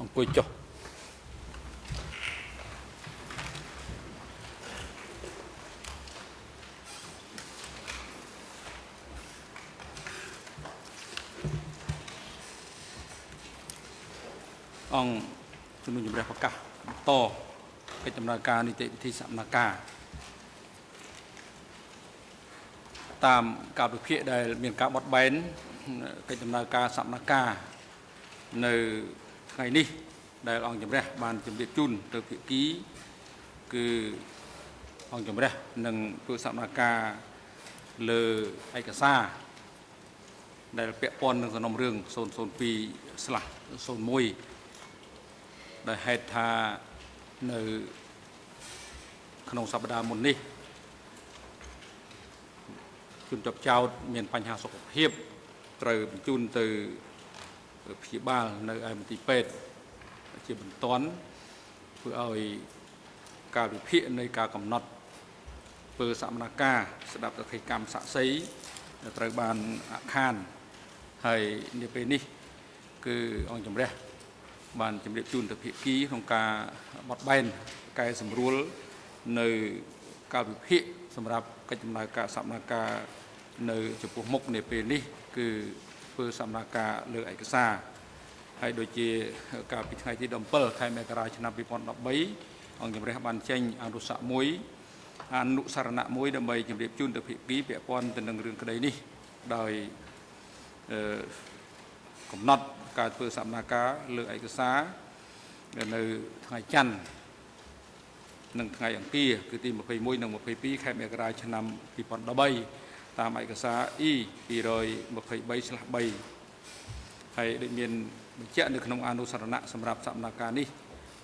អង្គុយចុះអង្គជំនុំជម្រះប្រកាសបន្តកិច្ចដំណើរការនីតិវិធីសកម្មភាពតាមការវិភាគដែលមានការបត់បែនកិច្ចដំណើរការសកម្មភាពនៅថ្ងៃនេះដែលអង្គជំរះបានជម្រាបជូនទៅភាគីគឺអង្គជំរះនឹងធ្វើសកម្មភាពលើឯកសារដែលពាក់ព័ន្ធនឹងសំណុំរឿង002/01ដែលហេតុថានៅក្នុងសប្តាហ៍មុននេះជនជាប់ចោតមានបញ្ហាសុខភាពត្រូវបញ្ជូនទៅព្យាបាលនៅឯមន្ទីរពេទ្យជាបន្ទាន់ធ្វើឲ្យការវិភាគនៃការកំណត់ធ្វើសកម្មភាពស្ដាប់សកម្មសាក់សីត្រូវបានអាក់ខានហើយនាពេលនេះគឺអង្គជំរះបានជម្រាបជូនទៅភាគីក្នុងការបត់បែនកែសម្រួលនៅការវិភាគសម្រាប់កិច្ចដំណើរការសកម្មភាពនៅចំពោះមុខនាពេលនេះគឺធ្វើសកម្មភាពលើឯកសារហើយដូចជាកាលពីថ្ងៃទី17ខែមករាឆ្នាំ2013អង្គជំរះបានចេញអនុសារណៈមួយដើម្បីជម្រាបជូនទៅភាគីពាក់ព័ន្ធទៅនឹងរឿងក្តីនេះដោយកំណត់ការធ្វើសកម្មភាពលើឯកសារនៅថ្ងៃច័ន្ទនិងថ្ងៃអង្គារគឺទី21និង22ខែមករាឆ្នាំ2013តាមឯកសារ E223/3 ហើយដូចមានបញ្ជាក់នៅក្នុងអនុសារណៈសម្រាប់សកម្មភាពនេះ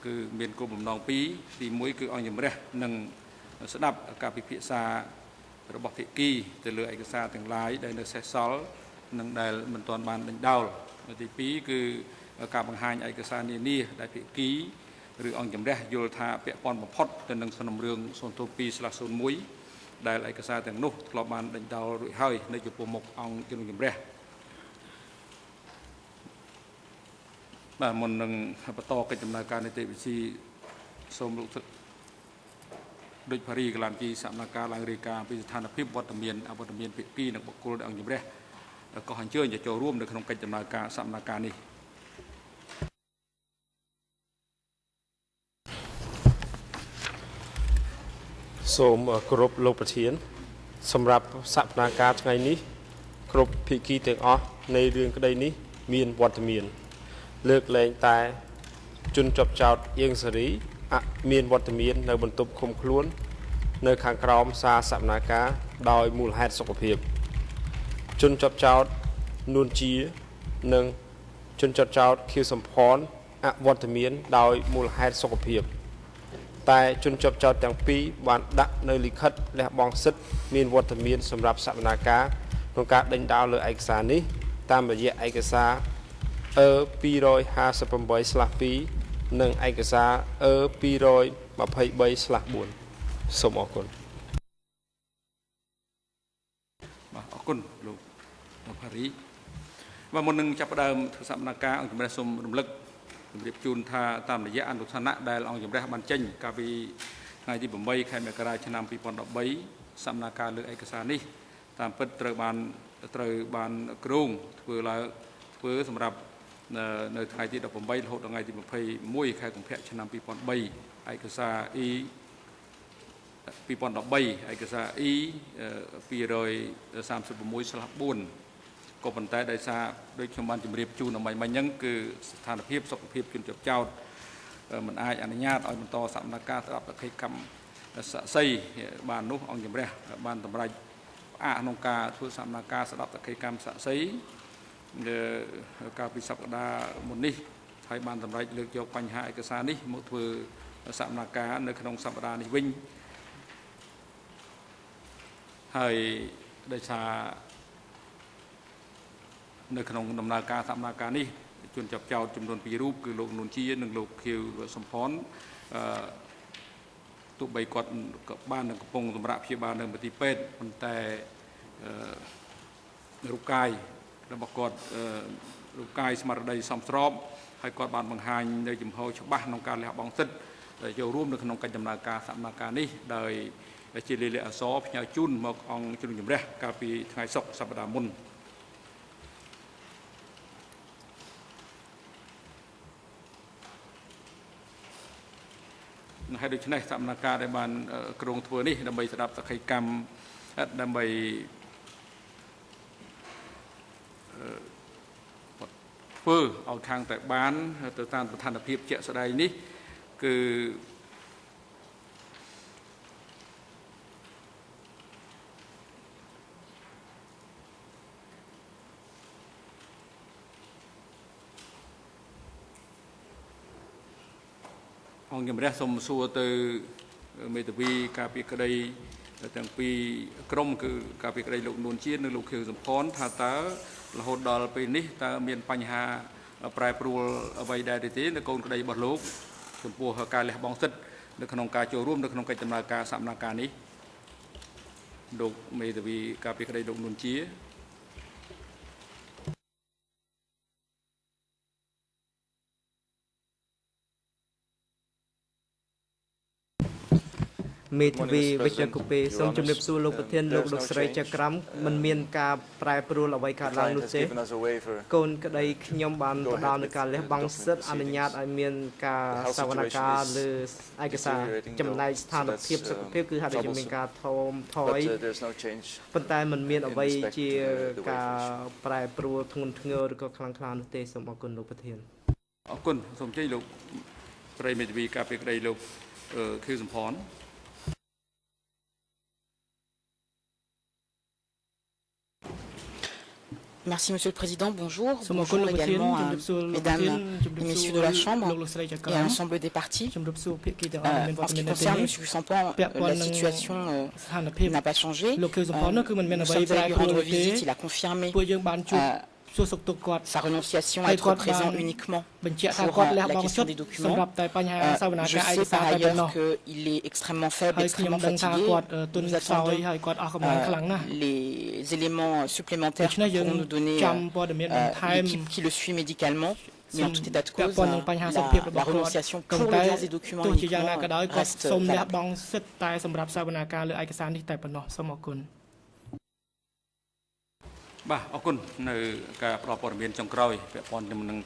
គឺមានគោលបំណងពីរទី1គឺអង្គជំរះនឹងស្ដាប់ការពិភាក្សារបស់ភាគីទៅលើឯកសារទាំងឡាយដែលនៅសេសសល់និងដែលមិនទាន់បានដេញដោលទី2គឺការបង្ហាញឯកសារនានាដែលភាគីឬអង្គជំរះយល់ថាពាក់ព័ន្ធបំផុតទៅនឹងសំណុំរឿង002/01ដែលឯកសារទាំងនោះធ្លាប់បានដេញដោលរួចហើយនៅចំពោះមុខអង្គជំនុំជម្រះបាទមុននឹងបន្តកិច្ចដំណើរការនីតិវិធីសូមលោកដូចភារីកលាមជីសកម្មភាពឡើងរាយការណ៍ពីស្ថានភាពវត្តមានអវត្តមានភាគីនិងបុគ្គលដែលអង្គជំរះក៏អញ្ជើញចូលរួមនៅក្នុងកិច្ចដំណើរការសកម្មភាពនេះសូមគោរពលោកប្រធានសម្រាប់សកម្មភាពថ្ងៃនេះគ្រប់ភាគីទាំងអស់នៃរឿងក្តីនេះមានវត្តមានលើកលែងតែជនជាប់ចោតអៀងសេរីមានវត្តមាននៅបន្ទប់ឃុំខ្លួននៅខាងក្រោមសារសកម្មភាពដោយមូលហេតុសុខភាពជនជាប់ចោតនួនជានិងជនជាប់ចោតខៀវសំផនអវត្តមានដោយមូលហេតុសុខភាពតែជនជាប់ចោតទាំងពីរបានដាក់នៅលិខិតលះបង់សិទ្ធិមានវត្តមានសម្រាប់សកម្មភាពក្នុងការដេញដោលលើឯកសារនេះតាមរយៈឯកសារ 258/2 និងឯកសារ 223/4 សូមអរគុណបាទអរគុណលោកផារីបាទមុននឹងចាប់ផ្ដើមធ្វើសកម្មភាពអង្គជំរះសូមរំលឹកជម្រាបជូនថាតាមរយៈអនុសារណៈដែលអង្គជំរះបានចេញកាលពីថ្ងៃទី8ខែមករាឆ្នាំ2013សកម្មភាពលើឯកសារនេះតាមពិតត្រូវបានគ្រោងធ្វើសម្រាប់នៅថ្ងៃទី18រហូតដល់ថ្ងៃទី21ខែកុម្ភៈឆ្នាំ2003ឯកសារ E 2013ឯកសារ E 236/4ក៏ប៉ុន្តែដោយសារដូចខ្ញុំបានជម្រាបជូនអំបញ្ញមិញហ្នឹងគឺស្ថានភាពសុខភាពជនជាប់ចោតមិនអាចអនុញ្ញាតឲ្យបន្តសកម្មភាពស្ដាប់សកម្មសាក់សីបាននោះអង្គជំរះបានតម្រេចផ្អាកក្នុងការធ្វើសកម្មភាពស្ដាប់សកម្មសាក់សីកាលពីសប្តាហ៍មុននេះហើយបានតម្រេចលើកយកបញ្ហាឯកសារនេះមកធ្វើសកម្មភាពនៅក្នុងសប្តាហ៍នេះវិញហើយដោយសារនៅក្នុងដំណើរការសកម្មភាពនេះជនជាប់ចោតចំនួន2រូបគឺលោកនួនជានិងលោកខៀវសំផនទោះបីគាត់ក៏បានកំពុងសម្រាប់ព្យាបាលនៅមន្ទីរពេទ្យប៉ុន្តែរូបកាយរបស់គាត់រូបកាយស្មារតីសមស្រប ហើយគាត់បានបង្ហាញនៅចំហច្បាស់ក្នុងការលះបង់សិទ្ធិចូលរួមនៅក្នុងកិច្ចដំណើរការសកម្មភាពនេះដោយជាលិខិតអក្សរផ្ញើជូនមកអង្គជំនុំជម្រះកាលពីថ្ងៃសុក្រសប្តាហ៍មុនហើយដូច្នេះសកម្មភាពដែលបានគ្រោងធ្វើនេះដើម្បីស្ដាប់សក្ខីកម្មដើម្បីធ្វើឲ្យខាងតែបានទៅតាមស្ថានភាពជាក់ស្ដែងនេះគឺអង្គជំរះសូមសួរទៅមេធាវីការពីក្តីទាំងពីរក្រុមគឺការពីក្តីលោកនួនជានិងលោកខៀវសំផនថាតើរហូតដល់ពេលនេះតើមានបញ្ហាប្រែប្រួលអ្វីដែរទេនៅកូនក្តីរបស់លោកចំពោះការលះបង់សិទ្ធិនៅក្នុងការចូលរួមនៅក្នុងកិច្ចដំណើរការសកម្មភាពនេះលោកមេធាវីការពីក្តីលោកនួនជាមេធាវីវិជ្ជាគូពេសូមជម្រាបសួរលោកប្រធានលោកដុកស្រីចក្រមមិនមានការប្រែប្រួលអ្វីកើតឡើងនោះទេកូនក្តីខ្ញុំបានផ្ដល់នៅការលះបង់សិទ្ធិអនុញ្ញាតឲ្យមានការសវនកម្មលើឯកសារចំណែកស្ថានភាពសុខភាពគឺហាក់ដូចជាមានការថមថយប៉ុន្តែមិនមានអ្វីជាការប្រែប្រួលធ្ងន់ធ្ងរឬក៏ខ្លាំងក្លានោះទេសូមអរគុណលោកប្រធានអរគុណសូមជ័យលោកស្រីមេធាវីការពីក្តីលោកខៀវសំផនMerci Monsieur le Président, bonjour. Bonjour également à Mesdames et Messieurs de la Chambre et à l'ensemble des partis. En ce qui concerne M. Sampan, la situation n'a pas changé. Nous sommes allés lui rendre visite, il a confirmé sa renonciation à être présent uniquement pour la question des documents. Je sais par ailleurs qu'il est extrêmement faible, extrêmement fatigué. Nous attendons les éléments supplémentaires pour nous donner l'équipe qui le suit médicalement. Mais en tout état de cause, la renonciation pour l'audience des documents uniquement reste valable. បាទអរគុណនៅការផ្តល់ព័ត៌មានចុងក្រោយពាក់ព័ន្ធនឹង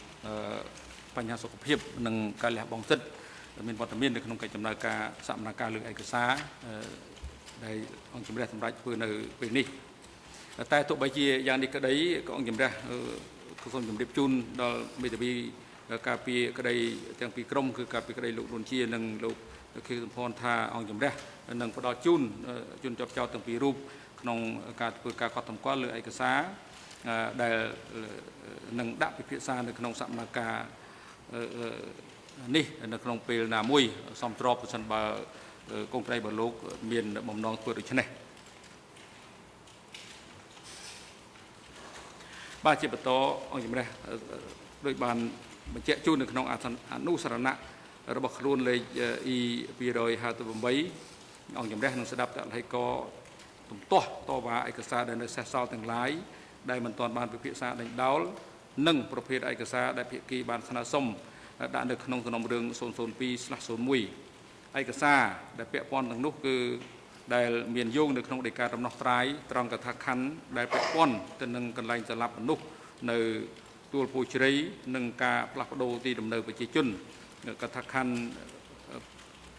បញ្ហាសុខភាពនិងការលះបង់សិទ្ធិមានវត្តមាននៅក្នុងកិច្ចដំណើរការសកម្មភាពលើឯកសារដែលអង្គជំរះសម្រាប់ធ្វើនៅពេលនេះតែទោះបីជាយ៉ាងនេះក្តីក៏អង្គជំរះសូមជម្រាបជូនដល់មេធាវីការពីក្តីទាំងពីរក្រុមគឺការពីក្តីលោកនួនជានិងលោកខៀវសំផនថាអង្គជំរះនឹងផ្ដល់ជូនជនជាប់ចោទទាំងពីររូបក្នុងការធ្វើការកត់សម្គាល់លើឯកសារដែលនឹងដាក់ពិភាក្សានៅក្នុងសកម្មភាពនេះនៅក្នុងពេលណាមួយសមស្របប្រសិនបើកូនក្រីរបស់លោកមានបំណងធ្វើដូច្នេះបាទជាបន្តអង្គជំរះដោយបានបញ្ជាក់ជូននៅក្នុងអនុសរណៈរបស់ខ្លួនលេខ E258 អង្គជំរះនឹងស្ដាប់តល័យកទំទាស់តវ៉ាឯកសារដែលនៅសេសសល់ទាំងឡាយដែលមិនទាន់បានពិភាក្សាដេញដោលនិងប្រភេទឯកសារដែលភាគីបានស្នើសុំដាក់នៅក្នុងសំណុំរឿង 002/01 ឯកសារដែលពាក់ព័ន្ធទាំងនោះគឺដែលមានយោងនៅក្នុងដីកាដំណោះស្រាយត្រង់កថាខណ្ឌដែលពាក់ព័ន្ធទៅនឹងកន្លែងសម្លាប់មនុស្សនៅទួលពូជ័យនិងការផ្លាស់ប្ដូរទីលំនៅប្រជាជនកថាខណ្ឌ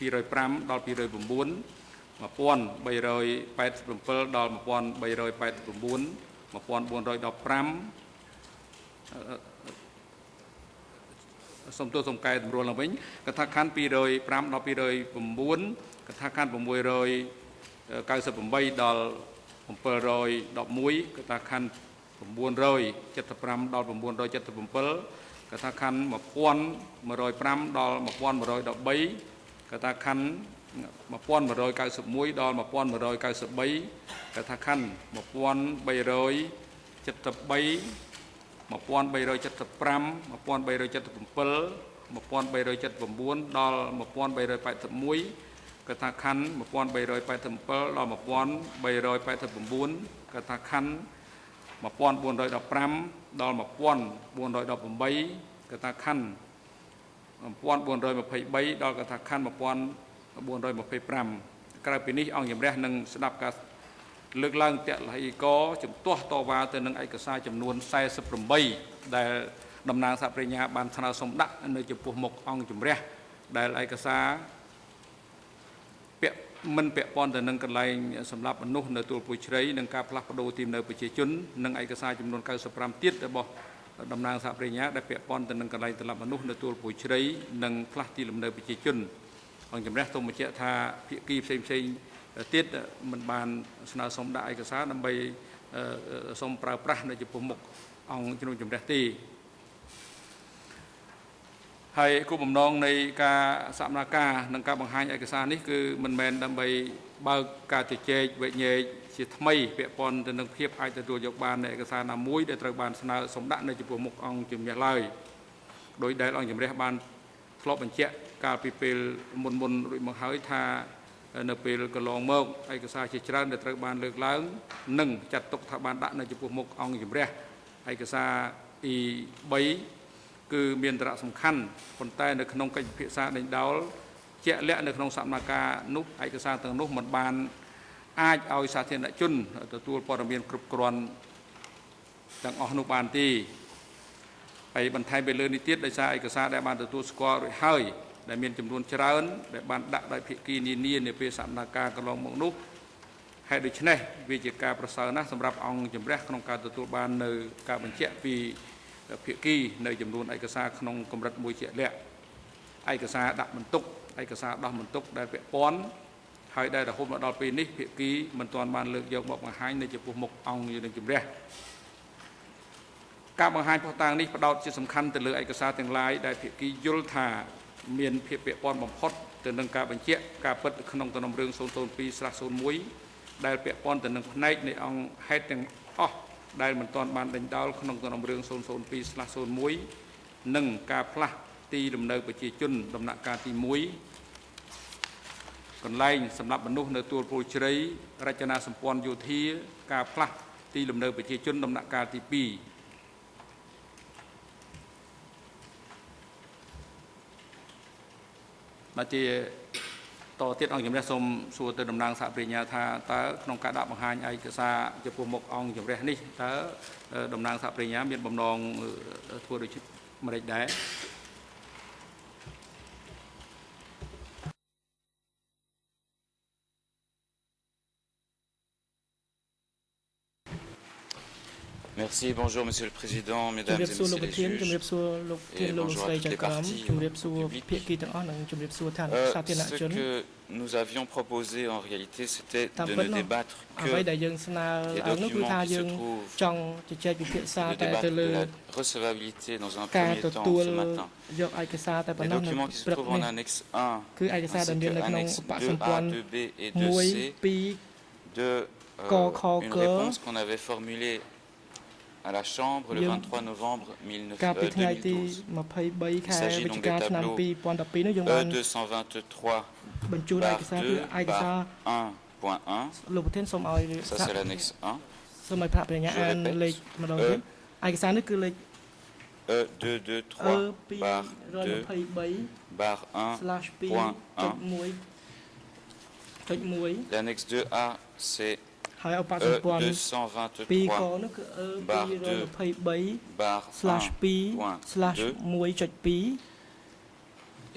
205ដល់209 1387ដល់1389 1415សូមទោសសូមកែតម្រួលឡើងវិញកថាខណ្ឌ205ដល់209កថាខណ្ឌ698ដល់711កថាខណ្ឌ975ដល់977កថាខណ្ឌ1105ដល់1113កថាខណ្ឌ1191ដល់1193កថាខណ្ឌ1373 1375 1377 1379ដល់1381កថាខណ្ឌ1387ដល់1389កថាខណ្ឌ1415ដល់1418កថាខណ្ឌ 1423ដល់កថាខណ្ឌ1425ក្រៅពីនេះអង្គជំរះនឹងស្ដាប់ការលើកឡើងតលហិកជំទាស់តវ៉ាទៅនឹងឯកសារចំនួន48ដែលតំណាងសហប្រញ្ញាបានថ្នើសុំដាក់នៅចំពោះមុខអង្គជំរះដែលឯកសារមិនពាក់ព័ន្ធទៅនឹងកន្លែងសម្រាប់មនុស្សនៅទួលពុយជ្រៃនិងការផ្លាស់ប្ដូរទីនៅប្រជាជននិងឯកសារចំនួន95ទៀតរបស់តំណាងសហប្រញ្ញាដែលពាក់ព័ន្ធទៅនឹងកន្លែងសម្រាប់មនុស្សនៅទួលពុយជ្រៃនិងផ្លាស់ទីលំនៅប្រជាជនអង្គជំរះសូមបញ្ជាក់ថាភាគីផ្សេងទៀតមិនបានស្នើសុំដាក់ឯកសារដើម្បីសូមប្រើប្រាស់នៅចំពោះមុខអង្គជំនុំជម្រះទេហើយគោលបំណងនៃការសកម្មភាពនិងការបង្ហាញឯកសារនេះគឺមិនមែនដើម្បីបើកការជជែកវែកញែកជាថ្មីពាក់ព័ន្ធទៅនឹងភាពអាចទទួលយកបាននៃឯកសារណាមួយដែលត្រូវបានស្នើសុំដាក់នៅចំពោះមុខអង្គជំនះឡើយដោយដែលអង្គជំរះបានធ្លាប់បញ្ជាក់កាលពីពេលមុនរួចមកហើយថានៅពេលកន្លងមកឯកសារជាច្រើនដែលត្រូវបានលើកឡើងនិងចាត់ទុកថាបានដាក់នៅចំពោះមុខអង្គជំរះឯកសារ E3 គឺមានសារៈសំខាន់ប៉ុន្តែនៅក្នុងកិច្ចពិភាក្សាដេញដោលជាក់លាក់នៅក្នុងសកម្មភាពនោះឯកសារទាំងនោះមិនបានអាចឲ្យសាធារណជនទទួលព័ត៌មានគ្រប់គ្រាន់ទាំងអស់នោះបានទេហើយបន្ថែមពីលើនេះទៀតដោយសារឯកសារដែលបានទទួលស្គាល់រួចហើយដែលមានចំនួនច្រើនដែលបានដាក់ដោយភាគីនានានៅពេលសកម្មភាពកន្លងមកនោះហើយដូច្នេះវាជាការប្រសើរណាស់សម្រាប់អង្គជំរះក្នុងការទទួលបាននៅការបញ្ជាក់ពីភាគីនៅចំនួនឯកសារក្នុងកម្រិតមួយជាក់លាក់ឯកសារដាក់បន្ទុកឯកសារដោះបន្ទុកដែលពាក់ព័ន្ធហើយដែលរហូតមកដល់ពេលនេះភាគីមិនទាន់បានលើកយកមកបង្ហាញនៅចំពោះមុខអង្គយើងនឹងជំរះការបង្ហាញផុសតាងនេះផ្ដោតជាសំខាន់ទៅលើឯកសារទាំងឡាយដែលភាគីយល់ថាមានភាពពាក់ព័ន្ធបំផុតទៅនឹងការបញ្ជាក់ការពិតក្នុងទំនុំរឿង 002/01 ដែលពាក់ព័ន្ធទៅនឹងផ្នែកនៃអង្គហេតុទាំងអស់ដែលមិនទាន់បានដេញដោលក្នុងទំនុំរឿង 002/01 និងការផ្លាស់ទីលំនៅប្រជាជនដំណាក់កាលទី1កន្លែងសម្រាប់មនុស្សនៅទួលពលជ្រៃរចនាសម្ព័ន្ធយោធាការផ្លាស់ទីលំនៅប្រជាជនដំណាក់កាលទី2បាទជាតទៀតអង្គជំរះសូមសួរទៅតំណាងសហប្រញ្ញាថាតើក្នុងការដាក់បង្ហាញឯកសារចំពោះមុខអង្គជំរះនេះតើតំណាងសហប្រញ្ញាមានបំណងធ្វើដូចម្តេចដែរ Merci, bonjour Monsieur le Président, Mesdames et Messieurs les juges, et bonjour à toutes les parties publiques. Ce que nous avions proposé en réalité, c'était de ne débattre que des documents qui se trouvent, de débattre de la recevabilité dans un premier temps ce matin. Les documents qui se trouvent en annexe 1, ainsi que annexe 2A, 2B et 2C, de une réponse qu'on avait formulée à la Chambre le 23 novembre 2012. Il s'agit donc des tableaux E223 barre 2 barre 1.1. Ça c'est l'annexe 1. Je répète. E223 barre 2 barre 1.1. L'annexe 2A c'est E223 barre 2 barre 1.2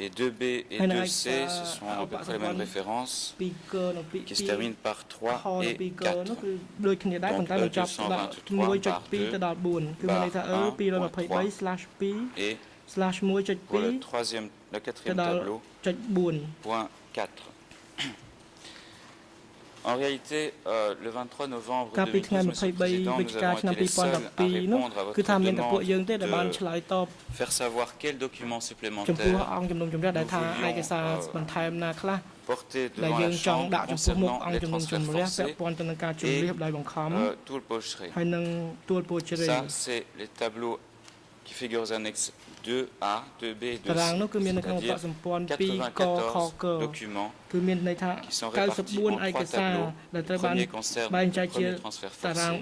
et 2B et 2C, ce sont à peu près les mêmes références qui se terminent par 3 et 4. Donc E223 barre 2 barre 1.3 et pour le quatrième tableau, point 4. En réalité, le 23 novembre 2012, Monsieur le Président, nous avons été les seuls à répondre à votre demande de faire savoir quels documents supplémentaires nous voulions porter devant la Chambre concernant les transferts forcés et tout le pocherai. Ça, c'est les tableaux qui figurent aux annexes 2A, 2B et 2C, c'est-à-dire 94 documents qui sont répartis en 3 tableaux. Le premier concerne le premier transfert forcé,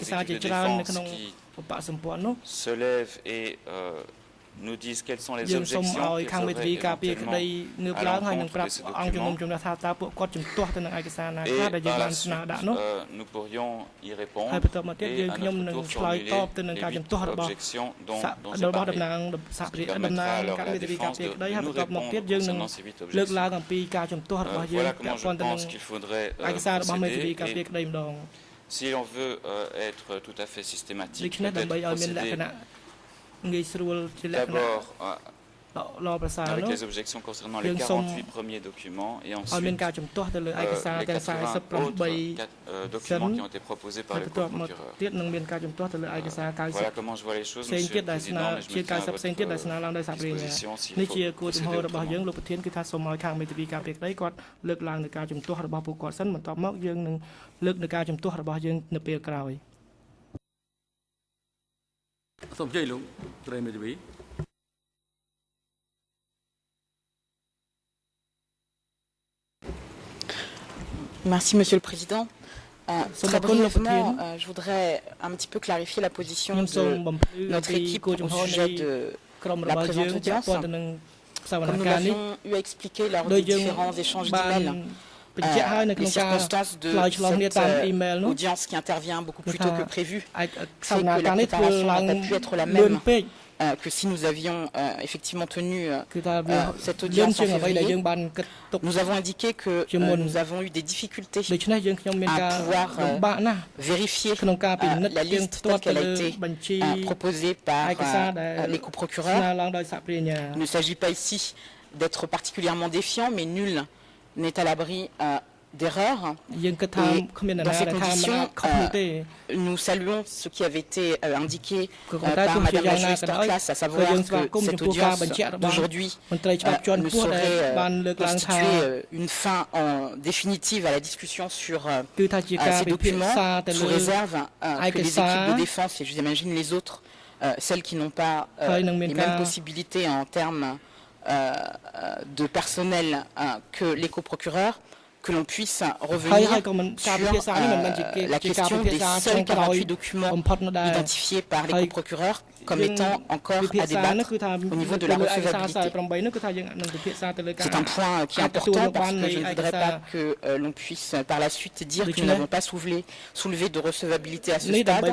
les équipes de défense qui se lèvent et nous disent quelles sont les objections qu'ils auraient éventuellement à l'encontre de ce document. Et par la suite, nous pourrions y répondre et à notre tour formuler les 8 objections dont j'ai parlé. Ce qui permettra alors à la défense de nous répondre concernant ces 8 objections. Voilà comment je pense qu'il faudrait procéder. Et si on veut être tout à fait systématique, peut-être procéder d'abord avec les objections concernant les 48 premiers documents et ensuite les 80 autres documents qui ont été proposés par le procureur. Voilà comment je vois les choses, Monsieur le Président, et je me tiens à votre disposition s'il faut procéder autrement. សូមជ័យលោកត្រីមេធាវី Merci, Monsieur le Président. Très brièvement, je voudrais un petit peu clarifier la position de notre équipe au sujet de la présente audience. Comme nous l'avions eu à expliquer lors des différents échanges d'emails, les circonstances de cette audience qui intervient beaucoup plus tôt que prévu, c'est que la préparation n'a pas pu être la même que si nous avions effectivement tenu cette audience en février. Nous avons indiqué que nous avons eu des difficultés à pouvoir vérifier la liste telle qu'elle a été proposée par les coprocureurs. Il ne s'agit pas ici d'être particulièrement défiant, mais nul n'est à l'abri d'erreurs. Dans ces conditions, nous saluons ce qui avait été indiqué par Madame la juge Classe, à savoir que cette audience d'aujourd'hui ne saurait constituer une fin définitive à la discussion sur ces documents, sous réserve que les équipes de défense, et je vous imagine les autres, celles qui n'ont pas les mêmes possibilités en termes de personnel que les coprocureurs, que l'on puisse revenir sur la question des seuls 48 documents identifiés par les coprocureurs comme étant encore à débattre au niveau de la recevabilité. C'est un point qui est important parce que je ne voudrais pas que l'on puisse par la suite dire que nous n'avons pas soulevé de recevabilité à ce stade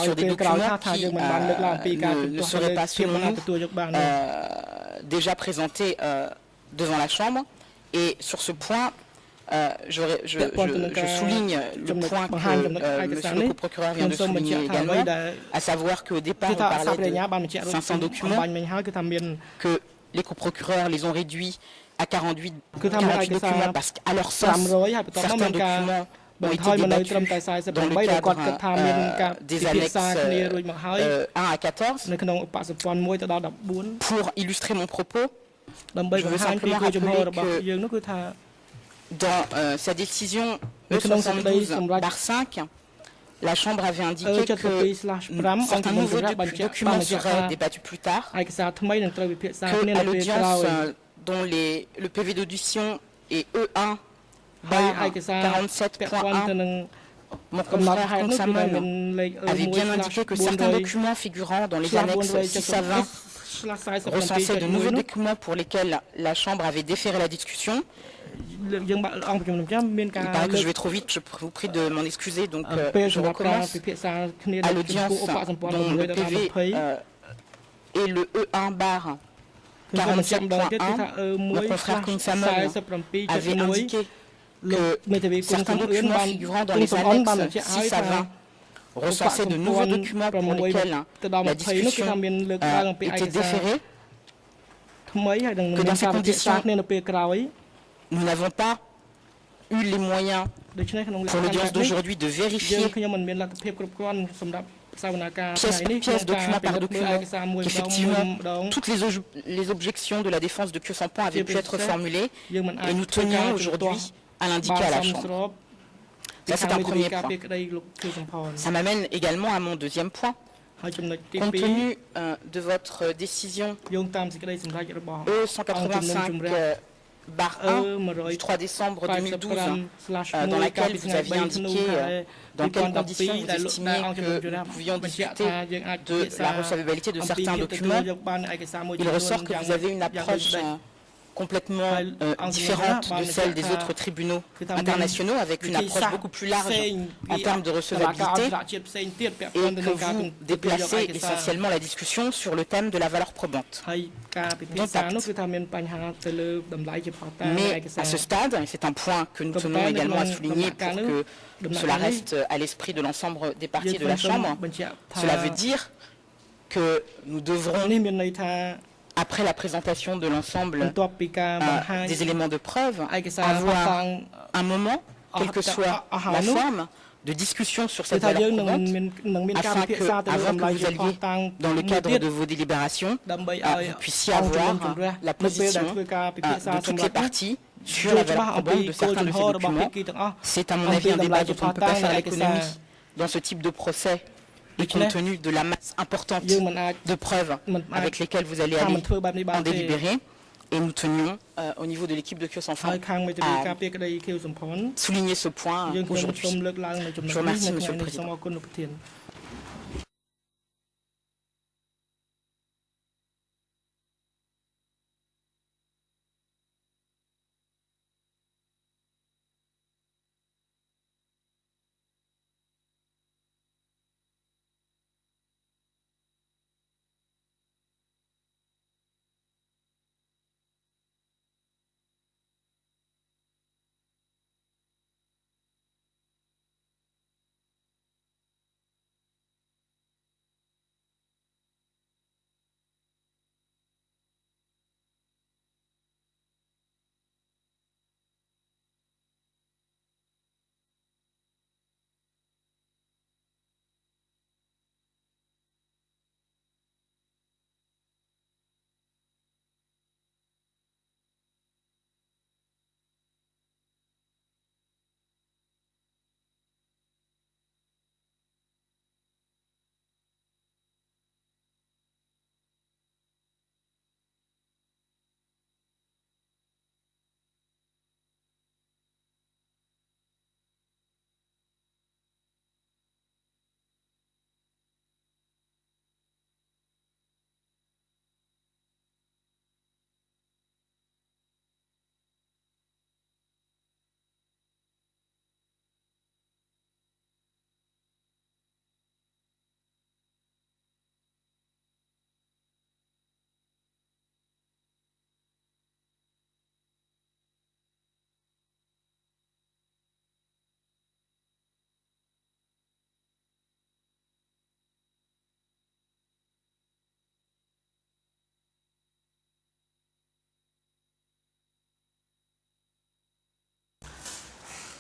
sur des documents qui ne seraient pas selon nous déjà présentés devant la Chambre. Et sur ce point, je souligne le point que monsieur le coprocureur vient de souligner également, à savoir qu'au départ, on parlait de 500 documents, que les coprocureurs les ont réduits à 48 documents parce qu'à leur sens, certains documents ont été débattus dans le cadre des annexes 1 à 14. Pour illustrer mon propos, je veux simplement rappeler que dans sa décision E72/5, la Chambre avait indiqué que certains nouveaux documents seraient débattus plus tard, qu'à l'audience dont le PV d'audition est E1 47.1, mon confrère Consamon avait bien indiqué que certains documents figurant dans les annexes 6 à 20 recensaient de nouveaux documents pour lesquels la Chambre avait déféré la discussion. Il paraît que je vais trop vite, je vous prie de m'en excuser, donc je recommence. À l'audience dont le PV est le E1 bar 47.1, mon confrère Consamon avait indiqué que certains documents figurant dans les annexes 6 à 20 recensaient de nouveaux documents pour lesquels la discussion était déférée, que dans ces conditions, nous n'avons pas eu les moyens pour l'audience d'aujourd'hui de vérifier pièce document par document qu'effectivement toutes les objections de la défense de Kyo-Sampan avaient pu être formulées et nous tenions aujourd'hui à l'indiquer à la Chambre. Ça, c'est un premier point. Ça m'amène également à mon deuxième point. Compte tenu de votre décision E185 1 du 3 décembre 2012, dans laquelle vous aviez indiqué dans quelles conditions vous estimiez que nous pouvions discuter de la recevabilité de certains documents. Il ressort que vous avez une approche complètement différente de celle des autres tribunaux internationaux, avec une approche beaucoup plus large en termes de recevabilité, et que vous déplacez essentiellement la discussion sur le thème de la valeur probante. Mais à ce stade, et c'est un point que nous tenons également à souligner pour que cela reste à l'esprit de l'ensemble des parties de la Chambre, cela veut dire que nous devrons, après la présentation de l'ensemble des éléments de preuve, avoir un moment, quelle que soit la forme, de discussion sur cette valeur probante, afin que, avant que vous alliez dans le cadre de vos délibérations, vous puissiez avoir la position de toutes les parties sur la valeur probante de certains de ces documents. C'est à mon avis un débat dont on ne peut pas faire l'économie dans ce type de procès, et compte tenu de la masse importante de preuves avec lesquelles vous allez aller en délibérer. Et nous tenions, au niveau de l'équipe de Kios Enfants, à souligner ce point aujourd'hui. Je vous remercie, Monsieur le Président.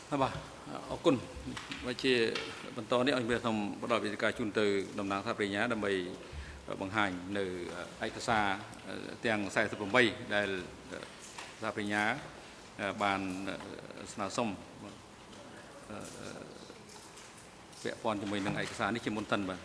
Bah, អរគុណមកជាបន្តនេះឲ្យមានខ្ញុំផ្ដល់វិធីការជូនទៅតំណាងសហប្រញ្ញាដើម្បីបង្ហាញនៅឯកសារទាំង48ដែលសហប្រញ្ញាបានស្នើសុំពាក់ព័ន្ធជាមួយនឹងឯកសារនេះជាមុនសិនបាទ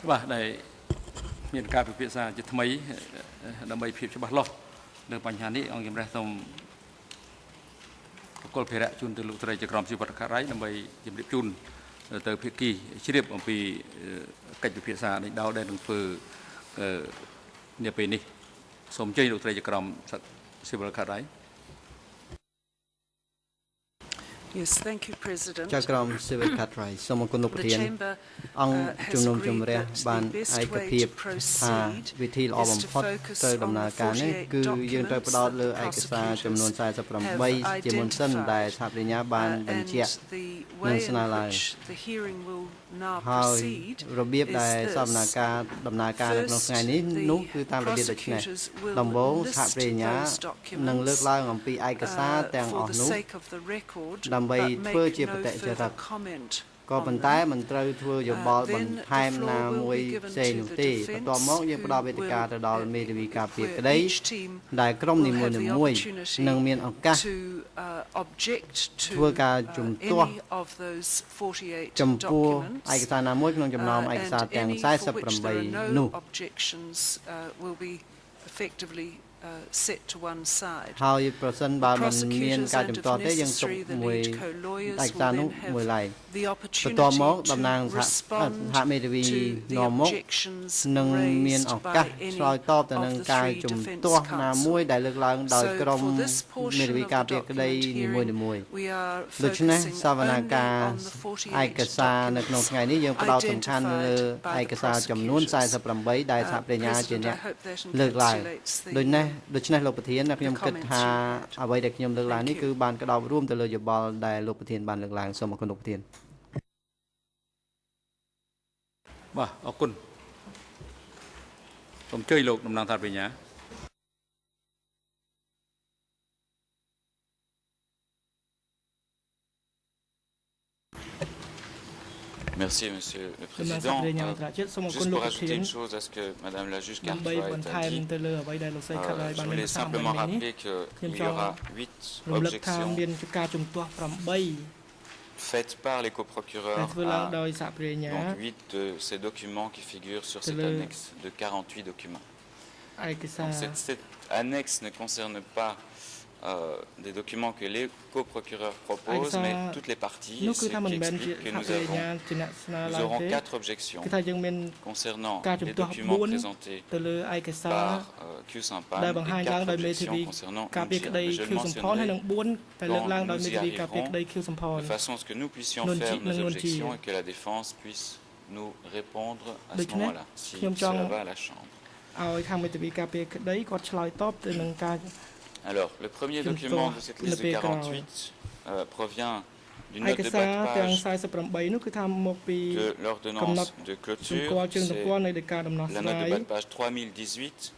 បាទដែលមានការពិភាក្សាជាថ្មីដើម្បីភាពច្បាស់លាស់លើបញ្ហានេះអង្គជំរះសូមប្រកល់ភារៈជូនទៅលោកស្រីជាក្រុមជីវរដ្ឋការ៉ៃដើម្បីជម្រាបជូនទៅភាគីជ្រាបអំពីកិច្ចពិភាក្សានេះដែលនឹងធ្វើនាពេលនេះសូមអញ្ជើញលោកស្រីជាក្រុមជីវរដ្ឋការ៉ៃ Yes, thank you, President. ចៅក្រមស៊ីវិលកាត់រៃសូមអរគុណលោកប្រធានអង្គជំនុំជម្រះបានឯកភាពថាវិធីល្អបំផុតទៅដំណើរការនេះគឺយើងត្រូវផ្ដោតលើឯកសារចំនួន48ជាមុនសិនដែលសហប្រញ្ញាបានបញ្ជាក់និងស្នើឡើងហើយរបៀបដែលដំណើរការនៅក្នុងថ្ងៃនេះនោះគឺតាមរបៀបដូចនេះដំបូងសហប្រញ្ញានឹងលើកឡើងអំពីឯកសារទាំងអស់នោះដើម្បីធ្វើជាបតិចរិតក៏ប៉ុន្តែមិនត្រូវធ្វើយោបល់បន្ថែមណាមួយផ្សេងនោះទេបន្ទាប់មកយើងផ្ដល់វេទិកាទៅដល់មេធាវីការពារក្តីដែលក្រុមនីមួយៗនឹងមានឱកាសធ្វើការជំទាស់ចំពោះឯកសារណាមួយក្នុងចំណោមឯកសារទាំង48នោះset to one side ហើយប្រសិនបើមិនមានការជំទាស់ទេយើងទុកមួយឯកសារនោះមួយឡែកបន្ទាប់មកតំណាងសហមេធាវីនាំមកនឹងមានឱកាសឆ្លើយតបទៅនឹងការជំទាស់ណាមួយដែលលើកឡើងដោយក្រុមមេធាវីការពារក្តីនីមួយៗដូច្នេះសវនាការឯកសារនៅក្នុងថ្ងៃនេះយើងផ្ដោតសំខាន់លើឯកសារចំនួន48ដែលសហប្រញ្ញាជាអ្នកលើកឡើងដូច្នេះលោកប្រធានខ្ញុំគិតថាអ្វីដែលខ្ញុំលើកឡើងនេះគឺបានក្តោបរួមទៅលើយោបល់ដែលលោកប្រធានបានលើកឡើងសូមអរគុណលោកប្រធានបាទអរគុណសូមអញ្ជើញលោកតំណាងថាប្រញ្ញា Merci, Monsieur le Président. Juste pour ajouter une chose à ce que Madame la juge Cartwright a dit, je voulais simplement rappeler qu'il y aura 8 objections faites par les coprocureurs à donc 8 de ces documents qui figurent sur cette annexe de 48 documents. Donc cette annexe ne concerne pas des documents que les coprocureurs proposent, mais toutes les parties, ce qui explique que nous aurons 4 objections concernant les documents présentés par Q-Sampan et 4 objections concernant UNGIR. Je le mentionnerai quand nous y arriverons, de façon à ce que nous puissions faire nos objections et que la défense puisse nous répondre à ce moment-là, si cela va à la Chambre. Alors, le premier document de cette liste de 48 provient d'une note de bas de page de l'ordonnance de clôture. C'est la note de bas de page 3018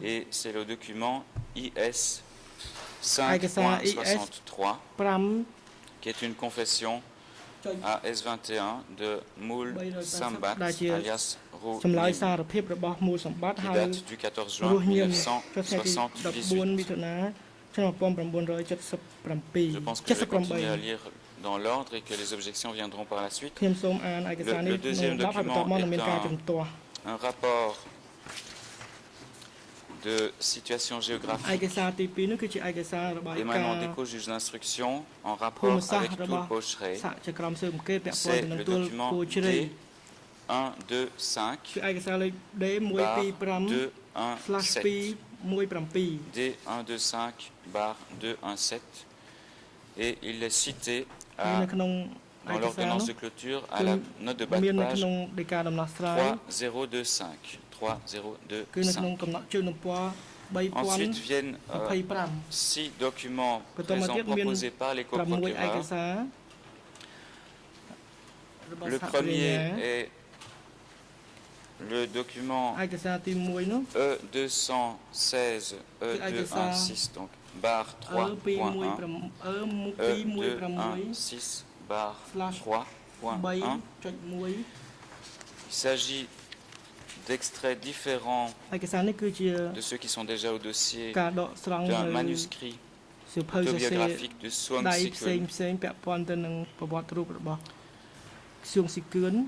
et c'est le document IS 5.63 qui est une confession à S21 de Moul Sambat alias Roux qui date du 14 juin 1978. Je pense que je vais continuer à lire dans l'ordre et que les objections viendront par la suite. Le deuxième document est un rapport de situation géographique émanant des co-juges d'instruction en rapport avec tout le Pocheret. C'est le document D125 217 D125 217 et il est cité dans l'ordonnance de clôture à la note de bas de page 3025. Ensuite viennent 6 documents proposés par les coprocureurs. Le premier est le document E216 E216 donc barre 3.1 E216 barre 3.1. Il s'agit d'extraits différents de ceux qui sont déjà au dossier d'un manuscrit autobiographique de Suong Sikun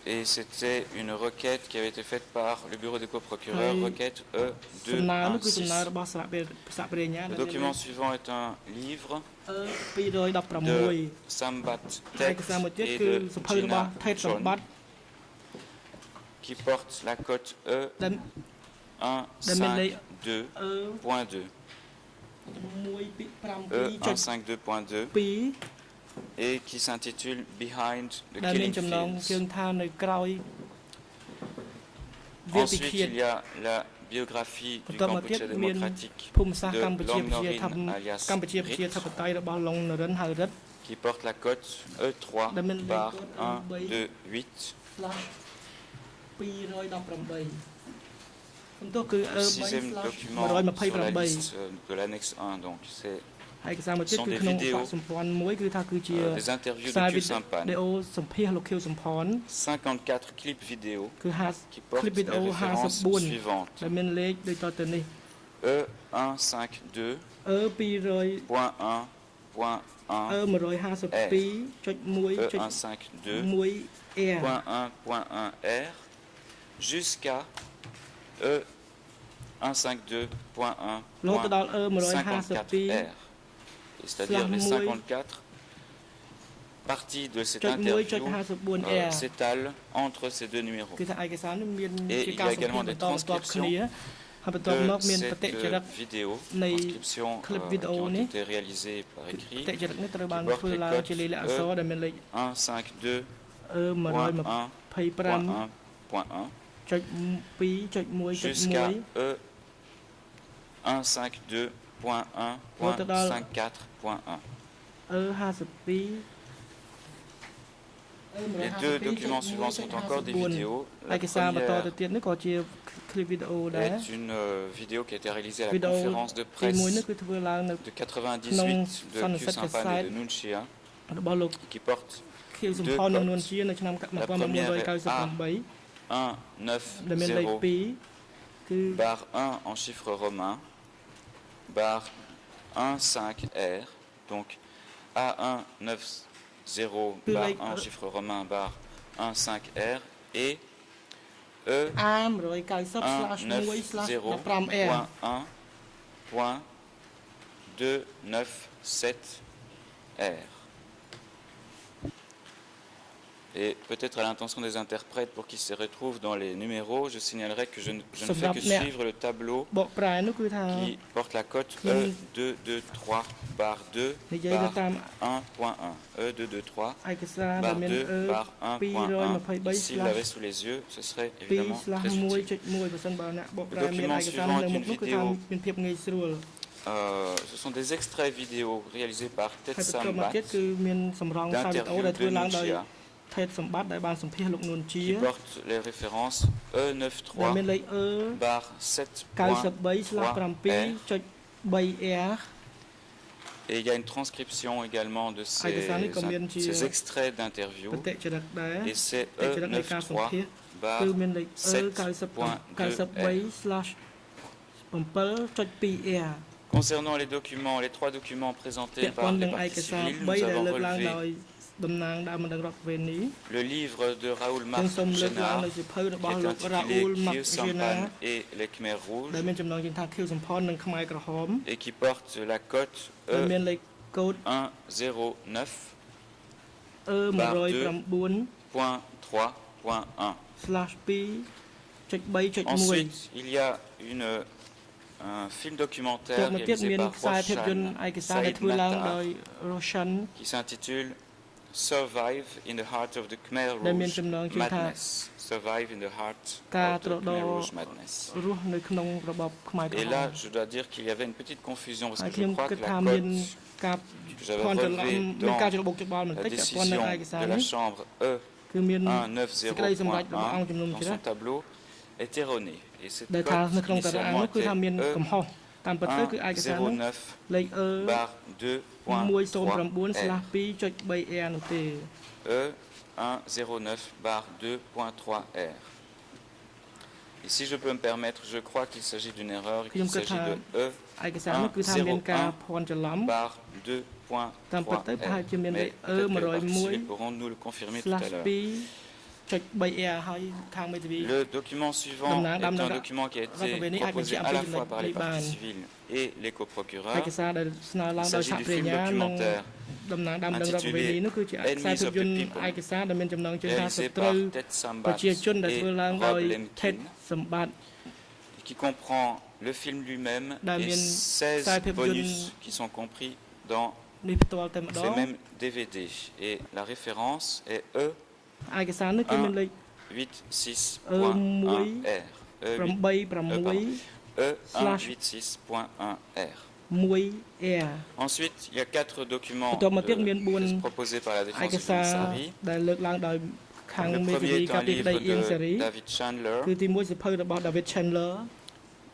Et c'était une requête qui avait été faite par le bureau des coprocureurs, requête E216. Le document suivant est un livre de Sambat Tet et de Gina Chon qui porte la cote E152.2. E152.2 et qui s'intitule Behind the Killing Fields. Ensuite, il y a la biographie du Kampuchea démocratique de Long Norin alias Rit, qui porte la cote E3 par 128. Le sixième document sur la liste de l'annexe 1, donc c'est sont des vidéos, des interviews de Khieu Samphan, 54 clips vidéo qui portent les références suivantes. E152.1.1 jusqu'à E152.1.54R. C'est-à-dire les 54 parties de cette interview s'étalent entre ces deux numéros. Et il y a également des transcriptions de cette vidéo, transcriptions qui ont été réalisées par écrit, qui portent les codes E152.1.1.1 jusqu'à E152.1.54.1. Les deux documents suivants sont encore des vidéos. La première est une vidéo qui a été réalisée à la conférence de presse de 98 de Khieu Samphan et de Nunchia, qui porte deux codes. La première est A190 barre 1 en chiffre romain, barre 15R, donc A190 barre 1 en chiffre romain, barre 15R et E190.1.297R. Et peut-être à l'intention des interprètes pour qu'ils se retrouvent dans les numéros, je signalerai que je ne fais que suivre le tableau qui porte la cote E223 barre 2 barre 1.1. E223 barre 2 barre 1.1. S'il l'avait sous les yeux, ce serait évidemment très utile. Le document suivant est une vidéo. Ce sont des extraits vidéo réalisés par Tet Sambat d'interviews de Nunchia, qui porte les références E93 barre 7.3R. Et il y a une transcription également de ces extraits d'interviews. Et c'est E93 barre 7.2R. Concernant les documents, les trois documents présentés par les parties civiles, nous avons relevé le livre de Raoul Marc Génard, qui est intitulé Khieu Samphan et les Khmers rouges, et qui porte la cote E109 barre 2.3.1. Ensuite, il y a un film documentaire réalisé par Roshan, qui s'intitule Survive in the Heart of the Khmer Rouge Madness. Survive in the Heart of the Khmer Rouge Madness. Et là, je dois dire qu'il y avait une petite confusion, parce que je crois que la cote que j'avais relevée dans la décision de la chambre E190.1 dans son tableau est erronée. Et cette cote initialement était E109 barre 2.3R. E109 barre 2.3R. Et si je peux me permettre, je crois qu'il s'agit d'une erreur, qu'il s'agit de E101 barre 2.3R. Mais peut-être que les parties civiles pourront nous le confirmer tout à l'heure. Le document suivant est un document qui a été proposé à la fois par les parties civiles et les coprocureurs. Il s'agit du film documentaire intitulé Enemies of the People, réalisé par Ted Sambat et Rob Lemkin, qui comprend le film lui-même et 16 bonus qui sont compris dans ces mêmes DVD. Et la référence est E186.1R. E186.1R. Ensuite, il y a 4 documents proposés par la défense de Sari. Le premier est un livre de David Chandler,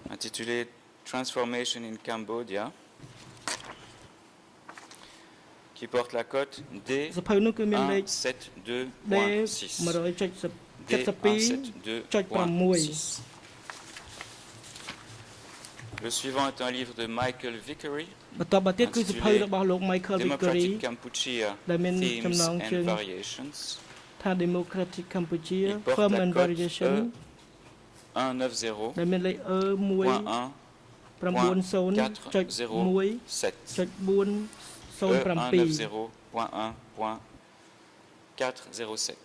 intitulé Transformation in Cambodia, qui porte la cote D172.6. D172.6. Le suivant est un livre de Michael Vickery, intitulé Democratic Kampuchea, Themes and Variations. Il porte la cote E190.1.407.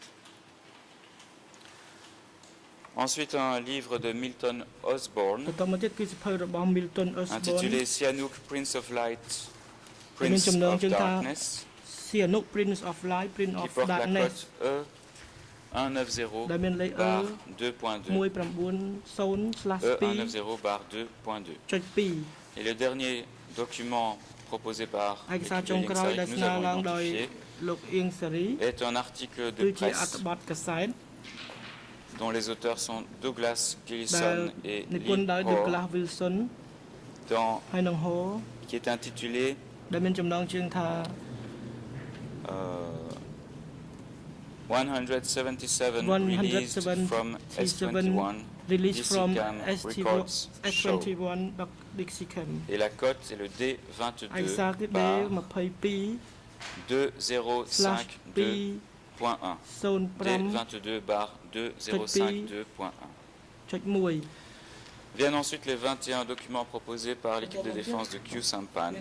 Ensuite, un livre de Milton Osborne, intitulé Sihanouk, Prince of Light, Prince of Darkness, qui porte la cote E190/2.2. E190/2.2. Et le dernier document proposé par l'équipe de Ieng Sary que nous avons identifié est un article de presse dont les auteurs sont Douglas Gillison et Lee Ho, qui est intitulé 177 released from S21 Dixicam Records Show. Et la cote c'est le D22/205.2. D22/205.2. Viennent ensuite les 21 documents proposés par l'équipe de défense de Khieu Samphan.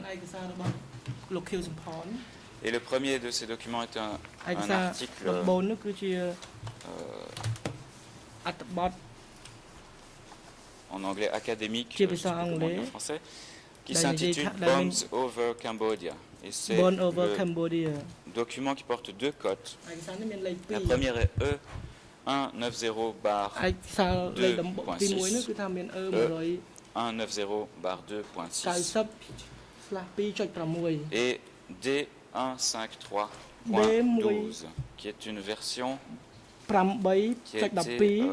Et le premier de ces documents est un article en anglais académique, je sais pas comment dire en français, qui s'intitule Bombs Over Cambodia. Et c'est le document qui porte 2 cotes. La première est E190/2.6. E190/2.6. Et D153.12, qui est une version qui a été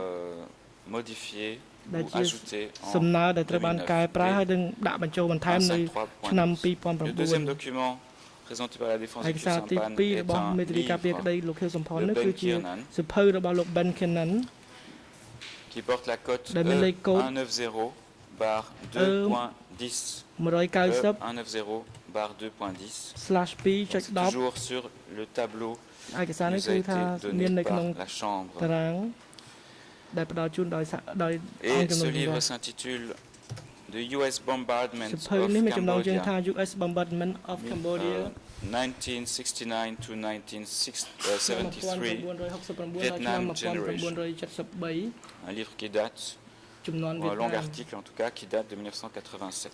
modifiée ou ajoutée en 2009. Le deuxième document présenté par la défense de Khieu Samphan est un livre de Ben Kiernan qui porte la cote E190/2.10. E190/2.10. Toujours sur le tableau qui nous a été donné par la Chambre. Et ce livre s'intitule The US Bombardment of Cambodia, 1969 to 1973, Vietnam Generation. Un livre qui date, un long article en tout cas, qui date de 1987.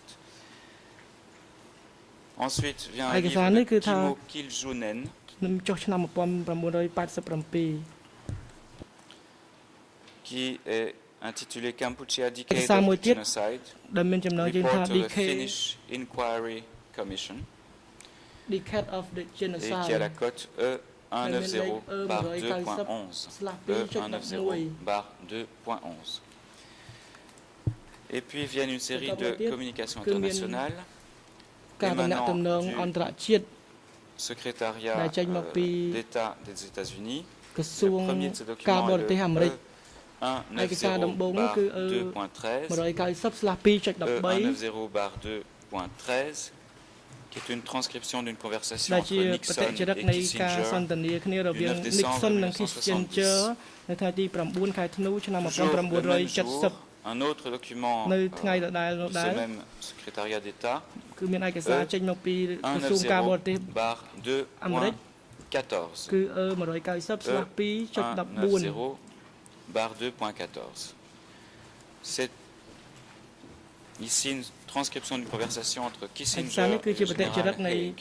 Ensuite vient un livre de Kimo Kiljunen, qui est intitulé Kampuchea Decade of Genocide, Report of the Finnish Inquiry Commission, et qui a la cote E190/2.11. E190/2.11. Et puis viennent une série de communications internationales émanant du secrétariat d'État des États-Unis. Le premier de ces documents est le E190/2.13, E190/2.13, qui est une transcription d'une conversation ដែល entre ជាប Nixon តិចរិត et នៃការសន្ទ Kissinger នាគ្នារវាង du 9 décembre Nixon និង Kissinger នៅថ្ងៃទី9 ខែធ្នូឆ្នាំ Toujours le même jour, 1970 un autre document នៅថ្ងៃដដែល de ce même secrétariat d'État, គឺមានឯកសារចេញមកពីក្រសួងការបរទេស 190/2.14. គឺ 190/2.14 190/2.14. C'est ici une transcription d'une conversation entre Kissinger et le général Haig.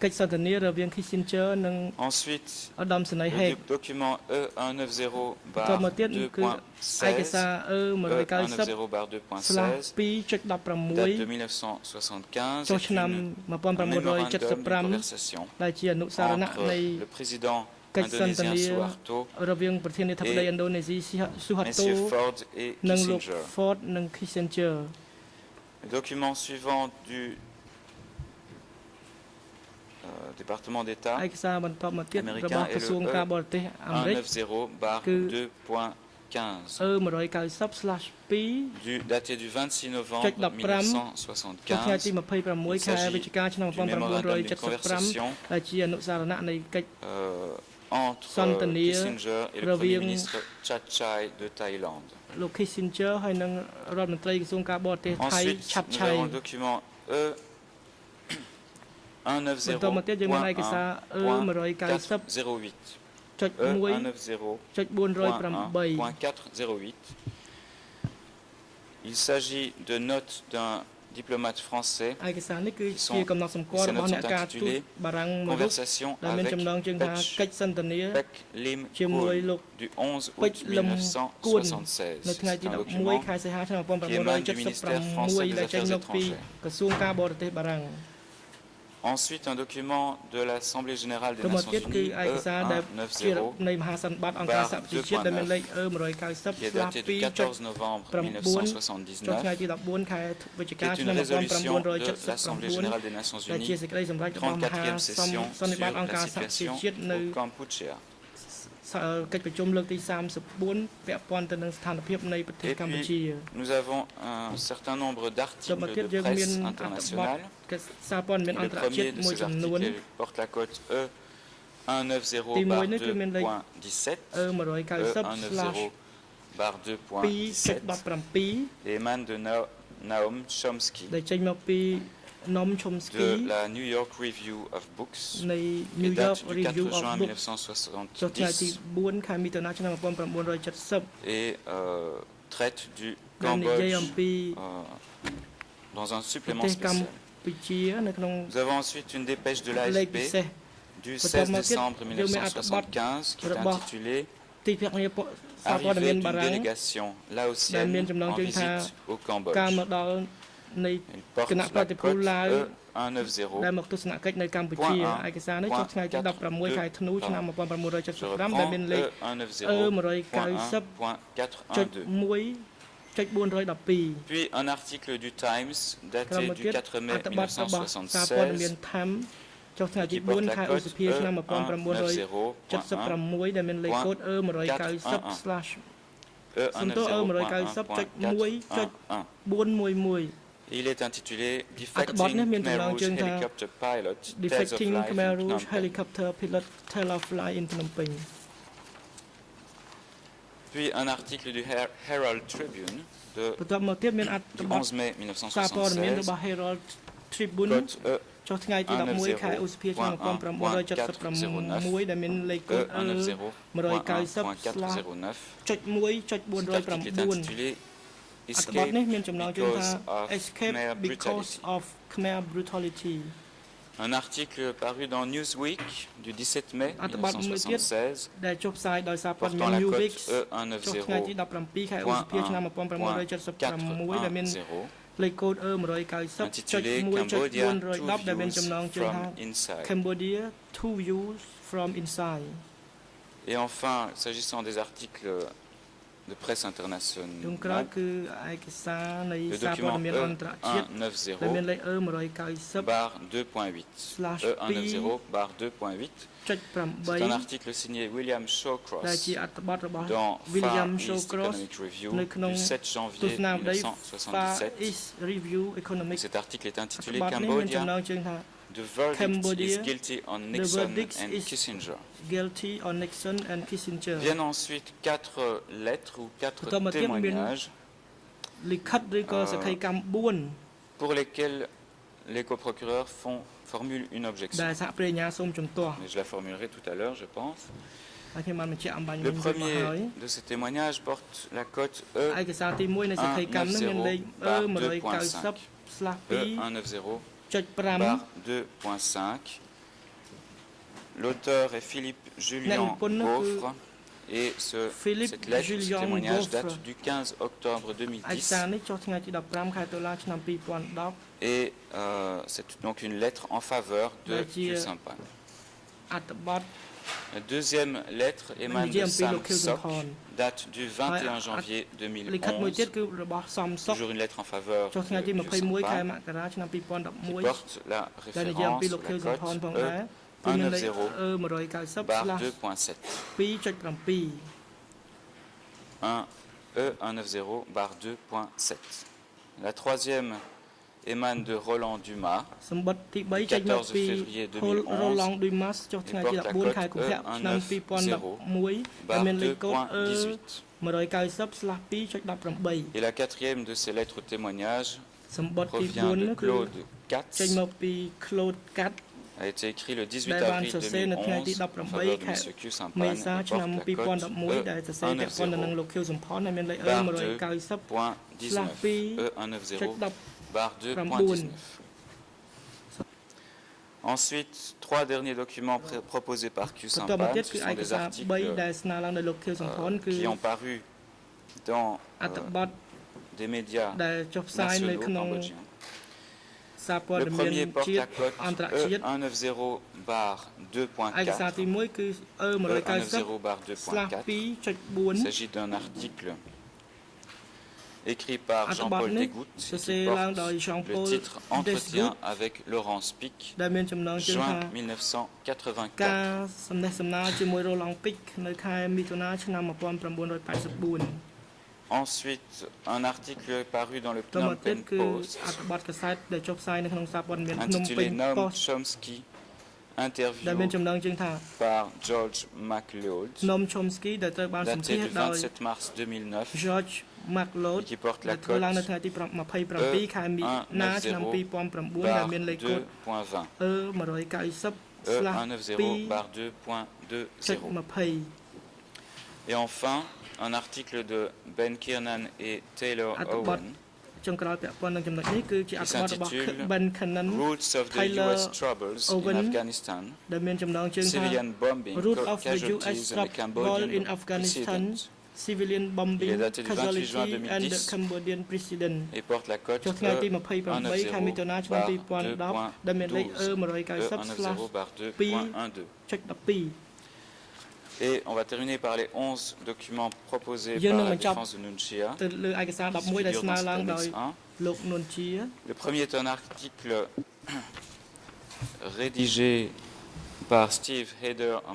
កិច្ចសន្ទនារវាង Kissinger និង Ensuite, ឧត្តមសេនីយ៍ Haig le document តមកទៀតគឺឯកសារ E190/2.16 E190/2.16 date de 1975 ចូល est ឆ្នាំ un mémorandum de 1975 conversation ដែលជាអនុសារណៈ entre នៃ le président កិច្ចសន្ទ indonésien នា Suharto, រវាងប្រធានាធិបតីឥណ្ឌូនេស៊ី Suharto messieurs Ford et និងលោក Kissinger. Ford និង Kissinger Le document suivant du département d'État ឯកសារបន្តមកទៀត Américain របស់ est ក្រសួង le ការបរទេសអាមេរិក 190/2.15 E190/2 daté du 26 novembre ចុច15 ថ្ងៃទី 1975 26 ខែវិច្ឆិកាឆ្នាំ du mémorandum de 1975 conversation ដែលជាអនុសារណៈនៃកិច្ច entre Santania, Kissinger et le Premier Ravieng, ministre Chachai de Thaïlande. លោក Kissinger ហើយនិងរដ្ឋមន្ត្រីក្រសួងការបរទេសថៃ Ensuite, ឆាប់ nous ឆៃ avons le document E បន្តមកទៀតយើងមានឯកសារ E190.1 E190.1.408. Il s'agit de notes d'un diplomate français. ឯកសារនេះគឺជាកំណត់សម្គាល់របស់អ្នកការទូតបារាំងមួយរូប Conversation ដែលមាន avec ចំណងជើងថាកិច្ចសន្ទនា Pek Lim ជាមួយលោក du 11 ពេជ្ août រលឹមគួននៅ 1976. ថ្ងៃទី C'est un 11 document ខែសីហាឆ្នាំ qui émane du ministère français 1976 des ដែលចេញ Affaires មកពី étrangères. ក្រសួងការបរទេសបារាំង Ensuite, un document de l'Assemblée générale des ទៅមក Nations ទៀតគឺ Unies, ឯកសារដែលជា E190, នៃមហាសន្និបាតអង្គការសហប្រជាជាតិដែលមានលេខ qui est daté du 14 novembre ចុះថ្ងៃ 1979, ទី 14 ខែវិច្ឆិកា qui est ឆ្នាំ une résolution de l'Assemblée 1979 générale des Nations ដែលជា Unies, សេចក្តីសម្រេចរបស់មហា 34e session សន្និបាត sur អង្គការ la សហប្រជា situation ជាតិនៅ au Kampuchea. កិច្ចប្រជុំលើកទី34ពាក់ព័ន្ធទៅនឹងស្ថានភាពនៃប្រទេស Et កម្ពុជា puis, nous avons un certain nombre ចុះ d'articles មកទៀត de យើងមាន presse អត្ថបទ internationale. សារព័ត៌មាន Et អ le ន្តរជាតិ premier de មួយ ces ចំនួន articles porte la coteទីមួយនេះគឺមានលេខ E190.2.17, E190/2.17 et émane de Noam Chomsky ដែលចេញមកពី Noam Chomsky de la New York Review of Books នៃ et New York date du Review 4 of juin Books ចុះថ្ងៃទី 1970 4 ខែមិថុនាឆ្នាំ 1970 et traite du ដែលនិយាយ Cambodge អំពី dans un ប្រ supplément ទេសកម្ spécial. ពុជានៅក្នុង Nous avons ensuite une dépêche de លេខពិ l'AFP សេស du Peut-être 16 marqué, décembre je mets à 1975 qui est Là-bas. intitulée ទីភ្នាក់ងារសារព័ត៌មា Arrivée ន d'une បារាំង délégation ដែល laotienne មានចំណង en ជើងថា visite au Cambodge. ការមកដល់នៃ Il porte គណៈប្រ la តិពល cote ឡាវ E190. ដែលមកទស្សនកិច្ចនៅកម្ពុជា .1 ឯកសារនេះចុះថ្ងៃទី 16 ខែធ្នូឆ្នាំ Je 1975 reprends ដែលមានលេខ E190.412. Puis un article du Times ក្រោម daté មក du ទៀត 4 mai អត្ថបទរបស់សារព័ត៌មាន 1976 Time ចុះថ្ងៃទី qui porte 4 la ខែឧ cote សភាឆ្នាំ E190.1 1976 ដែលមានលេខកូដ E190/411 E190.1.411 Il est intitulé Attebot Defectingមានចំណង Khmer ជើង Rouge ថា Helicopter Pilot Tales of Defecting Life Khmer in Phnom Rouge Penh. Helicopter Pilot Tale of Flight in Phnom Penh Puis un article du Herald Tribune បន្ទាប់មកទៀតមានអត្ថ du បទ 11 mai សារព័ត៌មានរ 1976 របស់ Herald Tribune cote ចុះថ្ងៃទី 11 ខែឧសភាឆ្នាំ 1976 ដែលមានលេខកូដ E190.409 190/1.409 L'article est intitulé អត្ថបទនេះមានចំណងជើងថា Because of Escape Khmer because Brutality. of Khmer Brutality Un article paru dans Newsweek du 17 mai Attebot 1976 ដែលចុះផ្សាយដោយសារព័ត៌មាន portant la Newsweek cote ចុះថ្ងៃទី 17 ខែឧសភាឆ្នាំ 1976 ដែលមាន .1.410 លេខកូដ E190.1.410 ដែលមានចំណងជើងថា from inside. Cambodia two views from inside Et enfin, s'agissant des articles de presse ចុងក្រោយ internationale, គឺឯកសារនៃ le សារព័ត៌ document មានអន្តរជាតិដែលមានលេខ E190/2.8 C'est un article signé William ដែល Shawcross ជាអត្ថបទរបស់ dans William Far East Shawcross Economic Review នៅក្នុង du 7 ទ janvier ស្សនាវដ្តី Far 1977. East Review Economic Cet article est អត្ថ intitulé បទនេះមានចំណង Cambodia, ជើងថា The verdict Cambodia, is guilty on the Nixon verdict and is Kissinger. guilty on Nixon and Kissinger. Viennent ensuite 4 lettres ou 4 បន្តមកទៀតមាន témoignages លិខិតឬក៏សក្ខីកម្ម4 pour lesquels les coprocureurs formulent une objection. ដែលសហប្រញ្ញាសូមជំទាស់ Mais je la formulerai tout à l'heure, je pense. ហើយខ្ញុំបានបញ្ជាក់អំបញ្ញ Le មុនមក premier ហើយ de ces témoignages porte la cote ឯកសារទី1នៃសក្ខីកម្មនោះមានលេខ E190/2.5. E190/2.5 2.5. L'auteur est Philippe Julien Gaufre et cette lettre, ce témoignage date du 15 octobre ឯក 2010 សារនេះចុះថ្ងៃទី15 ខែតុលាឆ្នាំ2010 et c'est donc une lettre en faveur de Q-Sampan. អត្ថបទ La deuxième lettre émane de Sam Sok, date du 21 janvier លិខិតមួយទៀត 2011, គឺរបស់សំសុក toujours une lettre en faveur ចុះថ្ងៃទី de 21 ខែ Q-Sampan, មករាឆ្នាំ qui 2011 porte la ដែលនិយាយអំពី référence លោក ou ខៀវ la សំផន cote ផងដែរគឺមានលេខ E190/2.7. La troisième émane de Roland Dumas, សម្បត្តិទី3ចេញមកពី Roland Dumas ចុះថ្ងៃទី14ខែកុម្ភៈឆ្នាំ 2011 ដែលមានលេខកូដ E190/2.18 et la quatrième de ces lettres témoignages សម្បត្តិទី provient 4 de នោះគឺ Claude ចេញ Katz, មកពី Claude Cat a été écrit le 18 ដែលបាន avril សរសេរនៅថ្ងៃទី 2011 en faveur de 18 ខែ M. Q. មេ Sampan សា et ឆ្នាំ porte la cote 2011 ដែលសរសេរពាក់ព័ន្ធនឹងលោកខៀវសំផនហើយមានលេខ E190/2.19. Ensuite, 3 derniers documents proposés par Q. បន្តមក Sampan, ទៀត ce គឺឯ sont ក des សារ articles 3ដែលស្នើឡើងដោយលោកខៀវសំផនគឺ qui ont paru dans អត្ថបទ des médias ដែលចុះផ្សាយនៅ nationaux ក្នុង cambodgiens. សារព័ត៌ Le មាន premier porte ជាតិ la cote អន្តរជាតិ ឯកសារ E190/2.4. ទី1គឺ E190/2.4 Il s'agit d'un article écrit par អត្ថបទ Jean-Paul នេះ Degout សរ qui សេរឡើងដោយ porte Jean-Paul le titre Entretien avec Laurence Pic, ដែលមានចំណងជើង juin ថា 1984. ការសំណេះសំណាលជាមួយ Roland Pic នៅខែមិថុនាឆ្នាំ 1984 Ensuite, un article paru dans le ត Phnom មកទៀត Penh គឺ Post អត្ថបទកាសែតដែលចុះផ្សាយនៅក្នុងសារព័ត៌មាន ភ្នំ intitulé ពេញ Noam Post Chomsky, ដែលមាន interview ចំណងជើងថា par George MacLeod, Noam Chomsky ដែលត្រូវបានសម្ភា daté ស du ដោយ 27 mars 2009, George MacLeod qui porte ដែល la ធ្វើឡើងនៅ cote ថ្ងៃទី27ខែមិថុនាឆ្នាំ 2009 ដែលមានលេខកូដ E190/2.20. Et enfin, un article de Ben Kiernan et Taylor អត្ថបទ Owen, ចុងក្រោយពាក់ព័ន្ធនឹងចំណុចនេះគឺជាអ qui ត្ថបទរបស់ s'intitule Ben Cannon Roots of the Taylor US Troubles Owen, in Afghanistan, ដែលមានចំណងជើងថា Civilian Bombing, Root of the US Casualties and the Trouble Cambodian in Afghanistan, Precedent, Civilian Bombing, Il est daté du 28 juin Casualty and the 2010 Cambodian President et porte la cote ចុះថ្ងៃទី28ខែមិថុនាឆ្នាំ2010ដែលមានលេខ E190/2.12 Et on va terminer par les 11 documents proposés Yo par no la me chop. défense de Nunchia. ទៅលើឯកសារ11ដែលស្នើឡើងដោយ 1. លោកនួនជា Le premier est un article rédigé par Steve Hayder en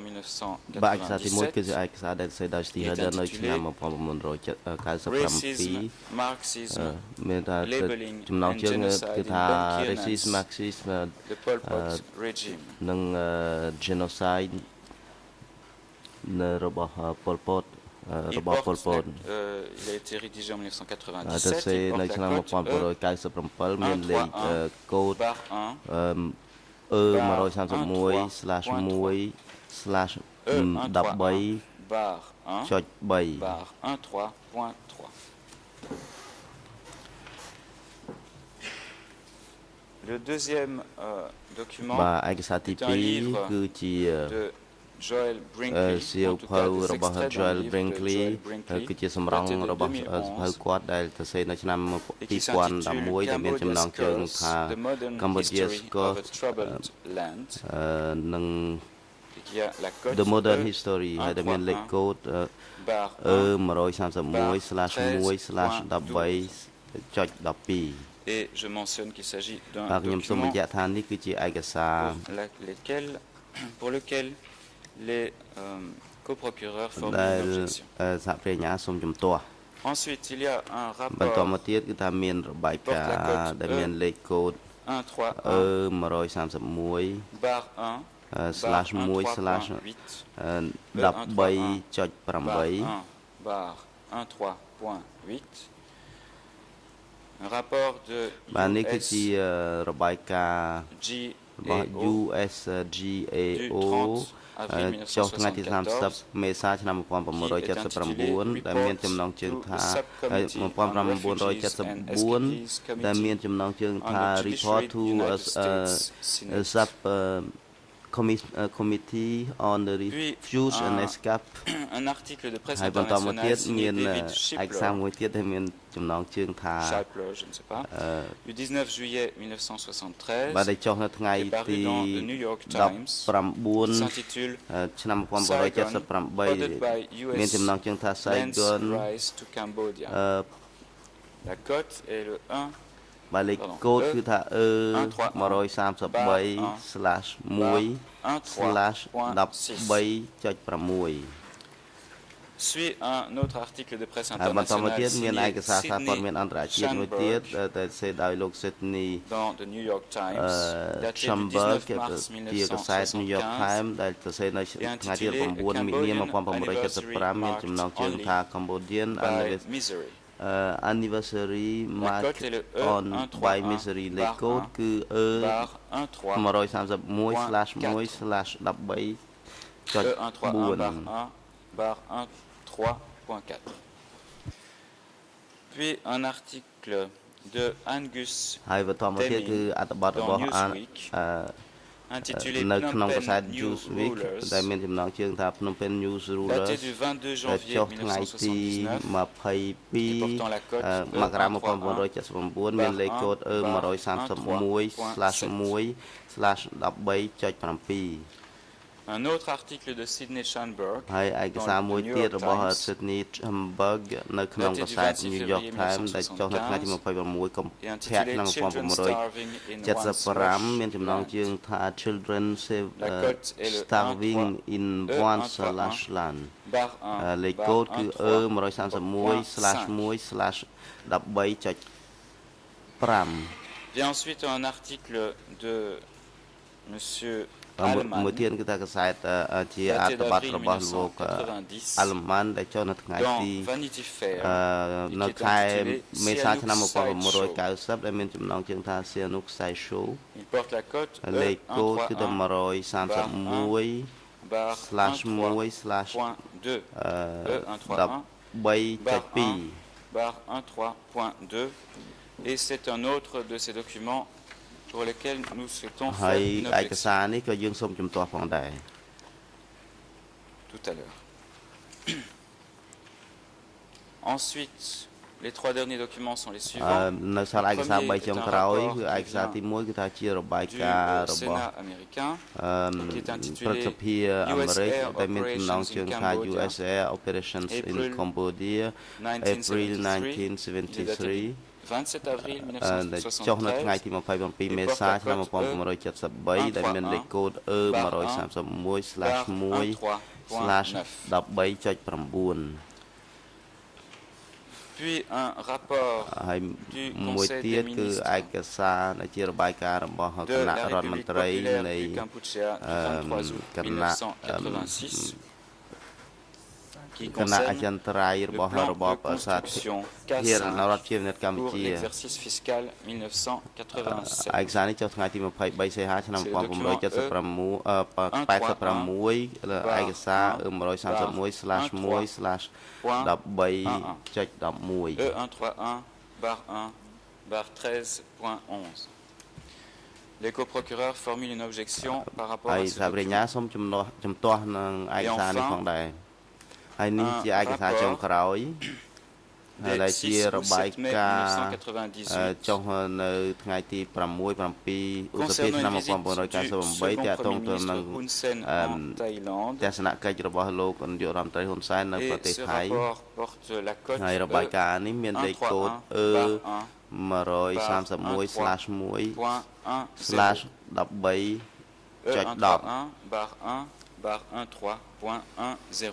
បាទឯកសារទី1គឺជា 1997. ឯកសារដែលសរសេរដោយ Steve Hayder នៅឆ្នាំ Racism, 1997 Marxism, មានថា Labeling ចំណង and ជើង Genocide គឺ in ថា Ben Kiernan's Racism Marxism the Pol Pot regime. និង Genocide នៅរបស់ Pol Pot រ Il បប Pol Pot il a été rédigé en ទៅ 1997. សេ Il នៅ porte ឆ្នាំ la cote 1997មានលេខកូដ bar 1/1/1/13 bar 1 ចុច3 bar 13.3. Le deuxième document បាទឯកសារទី est un livre 2គឺជា de Joel Brinkley, សៀវ en tout ភៅ cas des របស់ extraits d'un Joel livre de Brinkley Joel Brinkley, គឺជាសម្រង daté de របស់ 2011, សភៅគាត់ដែលសរសេរនៅឆ្នាំ et qui 2011 s'intitule ដែលមានចំណងជើង Cambodia's ថា Curse, The Modern Cambodia's History Curse, of a Troubled Land, និង et qui a la cote The Modern History ហើយដែលមានលេខកូដ bar 131/1/13.12 et je mentionne qu'il s'agit d'un បាទខ្ញុំសូម document បញ្ជាក់ថានេះគឺជាឯកសារ pour lequel les coprocureurs ដែល formulent une objection. សហប្រញ្ញាសូមជំទាស់ Ensuite, il y a un បន្ត rapport មកទៀតគឺថាមានរបាយការណ៍ដែលមានលេខកូដ 131 barre 1 slash 1 slash 13.8 barre 1.3.8 un rapport de បាទនេះគឺជារបាយការណ៍ របស់ GAO USGAO ចុះថ្ងៃទី du 30 មេសាឆ្នាំ 1979 ដែលមានចំណងជើងថា 1974 ដែលមានចំណងជើងថា Report to Sub Committee on the Refuse and Escape un article de presse ហើយបន្តមកទៀត internationale មាន signé David ឯកសារ Shipler មួយទៀតដែលមានចំណងជើងថា Shipler, je ne sais pas du 19 juillet 1973 បាទដែលចុះនៅថ្ងៃ qui est paru ទី dans the New York Times 19 s'intitule ឆ្នាំ Ordered by 1978 មានចំណងជើងថា Lands Saigon Rise to Cambodia la cote est le 1 បាទលេខកូដគឺថា 133/1/13.6 suit un autre article de presse ហើយបន្តមកទៀត internationale មានឯក signé សារសារព័ត៌មាន Sidney អន្តរជាតិមួយទៀតដែលសេដោយលោក Sydney dans the New York Times daté du Chamberg 19 mars ជាកាសែត New York 1975 Times ដែលសរសេរនៅថ្ងៃទី 9 មីនា 1975 មានចំណងជើងថា Cambodian by Misery Anniversary La Mark cote est le on by Misery លេខកូដគឺ barre 1.3.4 barre 1.3.4 puis un article de Angus ហើយបន្តមកទៀតគឺអត្ថបទរបស់ Newsweek intitulé នៅ Phnom ក្នុងកាសែត Penh New Newsweek Rulers ដែលមានចំណងជើងថា Phnom Penh News Rulers daté du 22 janvier ចុះថ្ងៃទី portant la cote 22 មករា1979 មានលេខកូដ 131/1/13.7 un autre article de Sidney Schanberg ហើយឯកសារមួយទៀតរបស់ Sydney Chamberg នៅក្នុងកាសែត New York Times ដែលចុះនៅថ្ងៃទី 26 កុម្ភៈឆ្នាំ 1975 មានចំណងជើងថា Children Starving in One/Land លេខកូដគឺ 131/1/13.5 vient ensuite un article de monsieur មួយទៀតគឺថាកាសែតជាអត្ថបទរបស់លោក Alman ដែលចុះនៅថ្ងៃទី នៅខែមេសាឆ្នាំ 1990 ដែលមានចំណងជើងថា Sihanouk Sideshow លេខកូដគឺ 131/1/13.2 et c'est un autre de ces documents pour lesquels nous souhaitons ហើ faire យ une ឯកសារ objection នេះក៏យើងសូមជំទាស់ផងដែរ tout à l'heure. Ensuite, les trois derniers documents sont les suivants. នៅសល់ឯកសារ 3 ចុងក្រោយគឺឯកសារទី 1 គឺថាជារបាយ Du ការណ៍របស់ Sénat américain, qui est ព្រឹ intitulé ទ្ធសភាអាមេរិក USA ដែលមានចំណងជើងថា Operations in USA Operations in Cambodia April 1973 27 avril ដែលចុះនៅថ្ងៃ 1973. ទី 27 មេសាឆ្នាំ 1973 ដែលមានលេខកូដ 131/1/13.9 Puis un rapport ហើយ du មួយ Conseil ទៀ des តគឺ ministres ឯកសារដែលជារបាយការណ៍របស់គ de ណៈ la រដ្ឋមន្ République ត្រី populaire នៃ du Kampuchea du 23 août 1986 qui គណៈអ concerne ចិន្ត្រៃយ៍ le របស់ plan របប de សាធា construction រណរដ្ឋជានិតកម្ pour ពុជា l'exercice fiscal ឯ 1987. កសារនេះចុះថ្ងៃទី 23 សីហាឆ្នាំ 1986 ឯកសារ 131/1/13.11 E131/1/13.11. Les coprocureurs formulent une objection par rapport ហើយ à ce សាប្រញ្ញា document. សូមជំទាស់នឹងឯកសារនេះផងដែរហើយនេះជាឯកសារចុងក្រោយ ហើយដែលជារបាយការណ៍ចុះនៅថ្ងៃទី 6-7 ឧសភាឆ្នាំ 1998 ទាក់ទងទៅនឹងទស្សនកិច្ចរបស់លោកនាយករដ្ឋមន្ត្រីហ៊ុនសែននៅប្រទេសថៃហើយរបាយការណ៍នេះមានលេខកូដ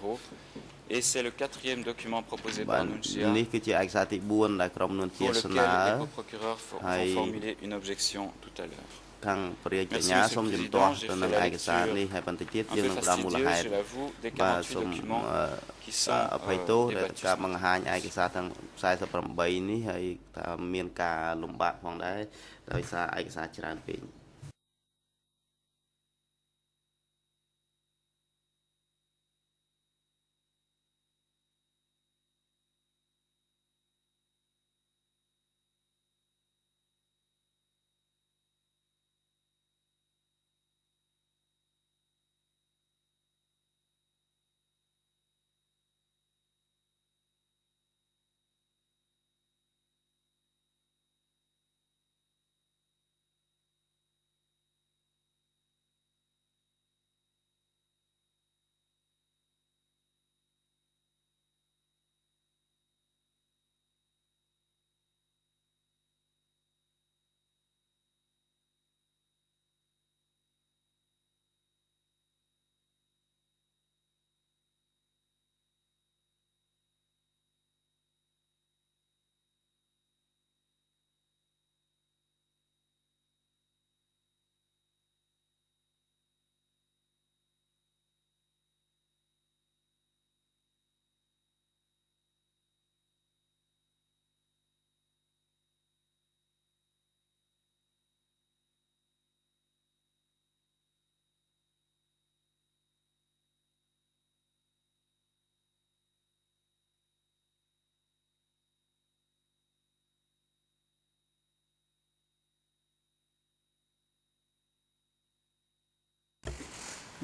131/1/13.10 et Et c'est le 4e document proposé par Nuncia នេះគឺជាឯកសារទី4ដែលក្រុមនួនជា pour ស្នើ lequel les co-procureurs vont formuler une objection tout à l'heure. ខាងព្រះរាជអាជ្ញាសូមជំទាស់ទៅនឹងឯកសារនេះហើយបន្តិចទៀតយើងនឹងផ្ដល់មូលហេតុ បាទសូមអភ័យទោសដែលការបង្ហាញឯកសារទាំង48នេះហើយថាមានការលំបាកផងដែរដោយសារឯកសារច្រើនពេក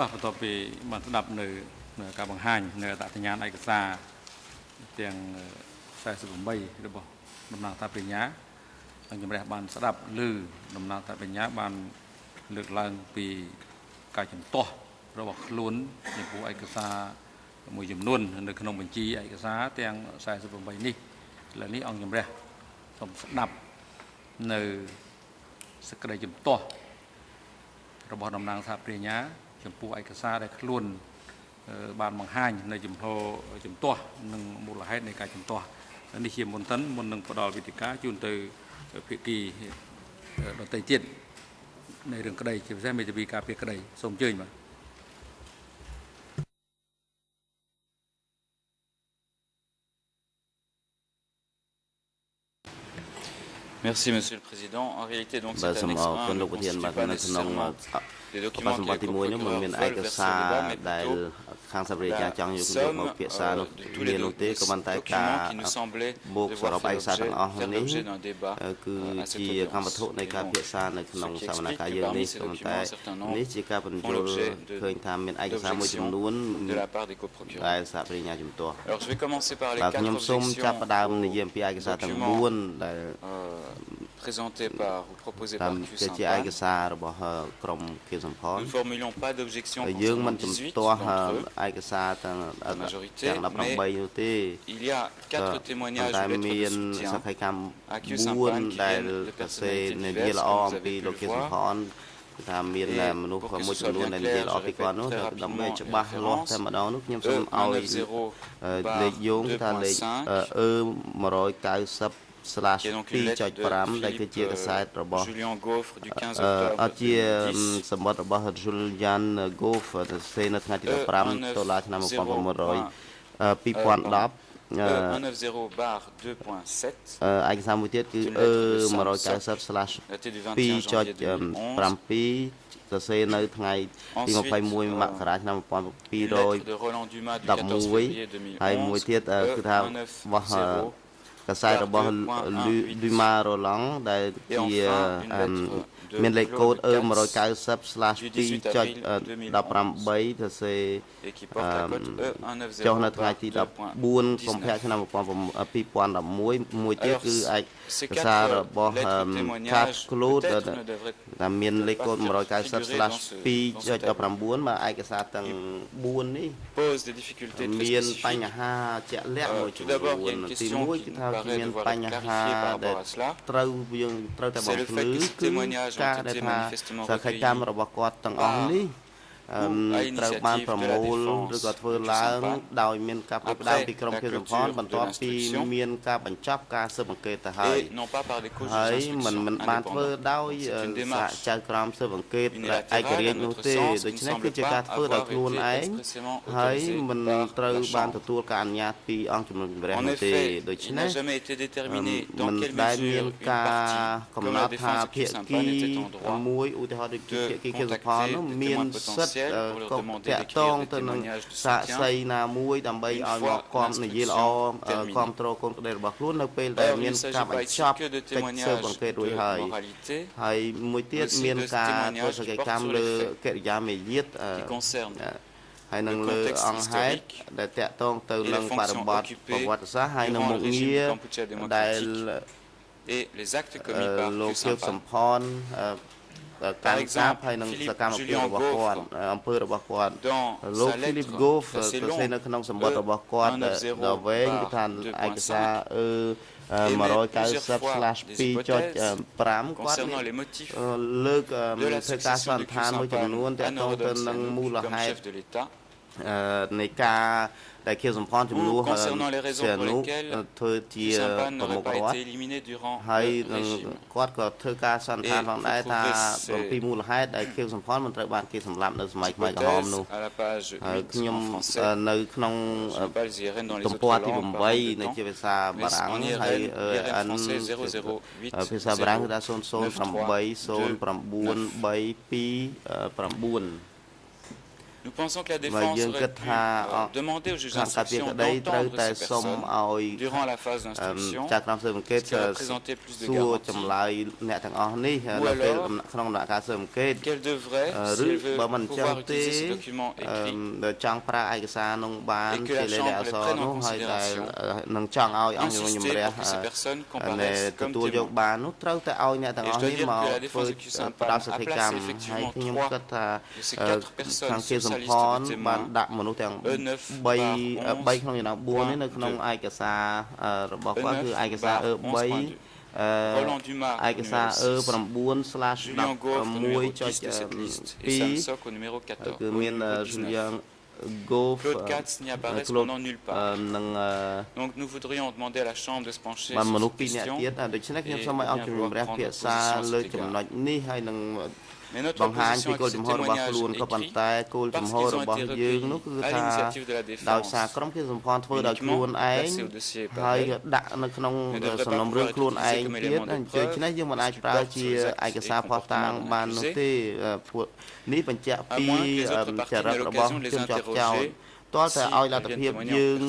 បាទបន្ទាប់ពីបានស្ដាប់នៅការបង្ហាញនៅអត្តសញ្ញាណឯកសារទាំង48របស់តំណាងតាបញ្ញានិងជំរះបានស្ដាប់ឮតំណាងតាបញ្ញាបានលើកឡើងពីការជំទាស់របស់ខ្លួនចំពោះឯកសារមួយចំនួននៅក្នុងបញ្ជីឯកសារទាំង48នេះឥឡូវនេះអង្គជំរះសូមស្ដាប់នៅសេចក្តីជំទាស់របស់តំណាងសហប្រញ្ញាចំពោះឯកសារដែលខ្លួនបានបង្ហាញនៅចំហជំទាស់និងមូលហេតុនៃការជំទាស់នេះជាមុននឹងផ្ដល់វិធីការជូនទៅភាគីដទៃទៀតនៃរឿងក្តីជាពិសេសមេធាវីការពារក្តីសូមអញ្ជើញបាទ Merci Monsieur le Président. En réalité, donc cette annexe 1 ne constitue pas nécessairement des documents qui les co-procureurs veulent verser au débat, mais plutôt la somme de tous les documents qui nous semblaient devoir faire l'objet d'un débat à cette audience. Et donc, ce qui explique que parmi ces documents, un certain nombre font l'objet d'objections de la part des co-procureurs. Alors, je vais commencer par les 4 objections aux documents présenté par ou proposé par Q1. Nous ne formulons pas d'objection concernant 18 d'entre eux, la majorité, mais il y a 4 témoignages ou lettres de soutien à Q1 qui viennent de personnalités diverses, comme vous avez pu le voir. Et pour que ce soit bien clair, je répète très rapidement une référence, E190/2.5, qui est donc une lettre de Philippe Julien Gaufre du 15 octobre 2010. E190/2.7,ឯកសារមួយទៀតគឺ datée du 21 janvier 2011. សរសេរនៅថ្ងៃទី21មករាឆ្នាំ 1211 ហើយមួយទៀតគឺថារបស់កសែតរបស់ Luma Roland ដែលជាមានលេខកូដ E190/2.18 សរសេរចុះនៅថ្ងៃទី14 កុម្ភៈឆ្នាំ 2011 មួយទៀតគឺឯកសាររបស់ Cat Cloud ដែលមានលេខកូដ 190/2.19 មកឯកសារទាំង 4 នេះ pose des difficultés très មាន spécifiques. បញ្ហាជាក់លាក់មួយចំនួន Tout d'abord, il y a une ទី question 1 qui គឺ nous ថា paraît មាន devoir បញ្ être ហា clarifiée par ដែល rapport à cela. ត្រូវយើងត្រូវតែបំភ្លឺ C'est le fait que ces témoignages ont ការ été ដែលថា manifestement សក្ខីកម្មរបស់គាត់ទាំងអស់នេះ ត្រូវបានប្រមូលឬក៏ធ្វើឡើងដោយមានការផ្ដាំពីក្រមគេសម្ផនបន្ទាប់ពីមានការបញ្ចប់ការស៊ើបអង្កេតទៅហើយមិនបានធ្វើដោយសហចៅក្រមស៊ើបអង្កេតឯករាជ្យនោះទេដូច្នេះគឺជាការធ្វើដោយខ្លួនឯងហើយមិនត្រូវបានទទួលការអនុញ្ញាតពីអង្គជំនុំជម្រះនោះទេដូច្នេះមិនដែលមានការកំណត់ថាភាគីមួយឧទាហរណ៍ដូចជាភាគីគេសម្ផននោះមានសិទ្ធិក៏តាក់ទងទៅនឹងសាក្សីណាមួយដើម្បីឲ្យមកគាំនិយាយល្អគាំទ្រកូនក្តីរបស់ខ្លួននៅពេលដែលមានការបញ្ចប់កិច្ចស៊ើបអង្កេតរួចហើយមួយទៀតមានការធ្វើសកម្មកម្មលើកិរិយាមារយាទហើយនឹងលើអង្គហេតុដែលតាក់ទងទៅនឹងបរិបទប្រវត្តិសាស្ត្រហើយនឹងមុខងារដែលលោកជើបសំផនការកាប់ហើយនឹងសកម្មភាពរបស់គាត់អំពើរបស់គាត់លោក Philip Gove សរសេរនៅក្នុងសម្បត្តិរបស់គាត់ដល់វែងគឺថាឯកសារ190/2.5 គាត់លើកធ្វើការសន្និដ្ឋានមួយចំនួនទាក់ទងទៅនឹងមូលហេតុនៃការដែលគេសម្ផនចំនួនជានុធ្វើជាប្រមុខរដ្ឋហើយគាត់ក៏ធ្វើការសន្និដ្ឋានផងដែរថាពីមូលហេតុដែលគេសម្ផនមិនត្រូវបានគេសម្លាប់នៅសម័យខ្មែរក្រហមនោះហើយខ្ញុំនៅក្នុងទំព័រទី8នៃជាភាសាបារាំងហើយភាសាបារាំងគឺថា008093229 Nous pensons que la défense aurait pu demander au juge d'instruction d'entendre durant la phase d'instruction s'il représentait plus de garanties ou alors qu'elle devrait, s'il veut pouvoir utiliser ces documents écrits et que la Chambre les prenne en considération insister pour que ces personnes comparaissent comme témoins. Et je dois dire que la défense de Q-Sampan a placé effectivement 3 de ces 4 personnes sur sa liste de témoins បានដាក់មនុស្សទាំង3ក្នុងចំណោម4នេះនៅក្នុងឯកសាររបស់គាត់គឺឯកសារE3 ឯកសារ E9/1.2 គឺមាន Julien Gove Claude Katz n'y apparaît cependant nulle part. Donc nous voudrions demander à la Chambre de se pencher sur cette question et bien vouloir prendre position sur cet égard. Mais notre position est que ce témoignage écrit, parce qu'ils ont été recueillis à l'initiative de la défense, uniquement placé au dossier Babel, ne devrait pas pouvoir être utilisé comme élément de preuve, parce qu'il porte sur les actes et comportements de l'accusé, à moins que les autres parties n'aient l'occasion de les interroger. តើតែឲ្យលទ្ធភាពយើង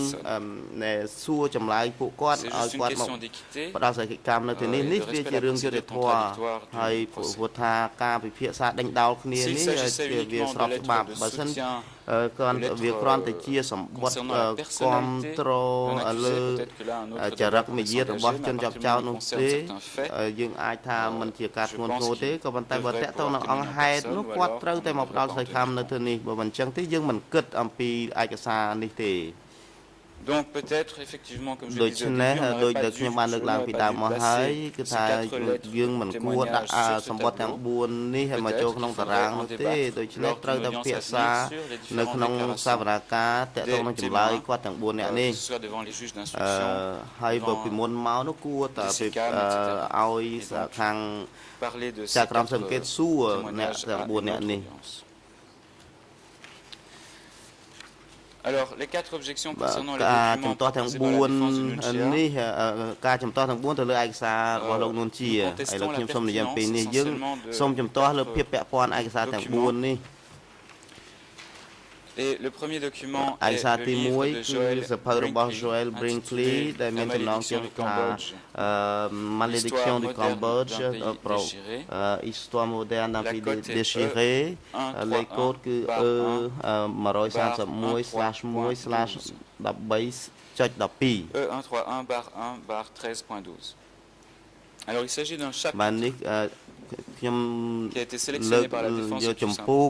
សួរចម្លើយពួកគាត់ឲ្យគាត់មកផ្ដល់សេចក្ដីកម្មនៅទីនេះវាជារឿងយុត្តិធម៌ហើយព្រោះថាការពិភាក្សាដេញដោលគ្នានេះជាវាស្របច្បាប់បើមិនវាគ្រាន់តែជាសម្បត្តិគាំទ្រលើចរិតមារយាទរបស់ជនជាប់ចោទនោះទេយើងអាចថាមិនជាការធ្ងន់ធ្ងរទេក៏ប៉ុន្តែបើតកតងនឹងអង្គហេតុនោះគាត់ត្រូវតែមកផ្ដល់សេចក្ដីកម្មនៅទីនេះបើមិនអញ្ចឹงទេយើងមិនគិតអំពីឯកសារនេះទេ Donc peut-être effectivement comme je disais au début on n'aurait pas dû jouer le rôle de placer ces 4 lettres de témoignage sur ce tableau mais peut-être qu'il faudrait en débattre lors d'une audience à venir sur les différentes déclarations des témoins que ce soit devant les juges d'instruction, devant les CCAM, etc. Et donc parler de ces 4 témoignages à une autre audience. Alors, les 4 objections concernant les documents proposés par la défense de Nunchia, ការចំទាស់ទាំង4ទៅលើឯកសាររបស់លោកនួនជាហើយលោកខ្ញុំសូមនិយាយពីនេះយើងសូមចំទាស់លើភាពពាក់ព័ន្ធឯកសារទាំង4នេះ Et le premier document ឯក est សារ le ទី livre 1 de គឺសភៅរបស់ Joel Brinkley ដែលមានចំណងជើងថា Malédiction du Cambodge Histoire moderne d'un pays déchiré លេខកូដគឺ E131/1/13.12 E131/1/13.12. Alors il s'agit d'un chapitre បាននេះខ្ញុំ qui a été sélectionné par la défense យកចម្ពោះ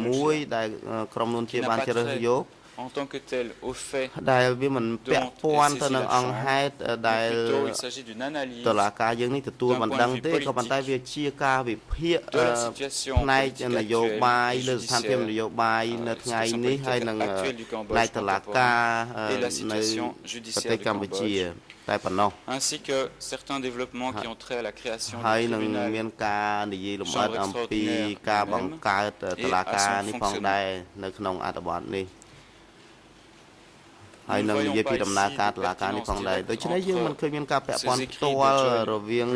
មួយដែលក្រុមនួនជាបានជ្រើសយក en tant que tel au fait ដែលវាមិនពាក់ព័ន្ធទៅនឹងអង្គហេតុដែល plutôt il s'agit d'une analyse តុលាការយើងនេះទទួលមិនដឹងទេក៏ប៉ុន្តែវាជាការវិភាគផ្នែកនយោបាយលើស្ថានភាពនយោបាយនៅថ្ងៃនេះហើយនឹងផ្នែកតុលាការនៅប្រទេសកម្ពុជាតែប៉ុណ្ណោះ ainsi que certains développements qui ont trait à la création ហើយ du នឹង tribunal មានការនិយាយលម្អិតអំពីការបង្កើតតុលាការនេះផងដែរនៅក្នុងអត្ថបទនេះហើយនឹងនិយាយពីដំណើរការតុលាការនេះផងដែរដូច្នេះយើងមិនឃើញមានការពាក់ព័ន្ធផ្ទាល់រវាង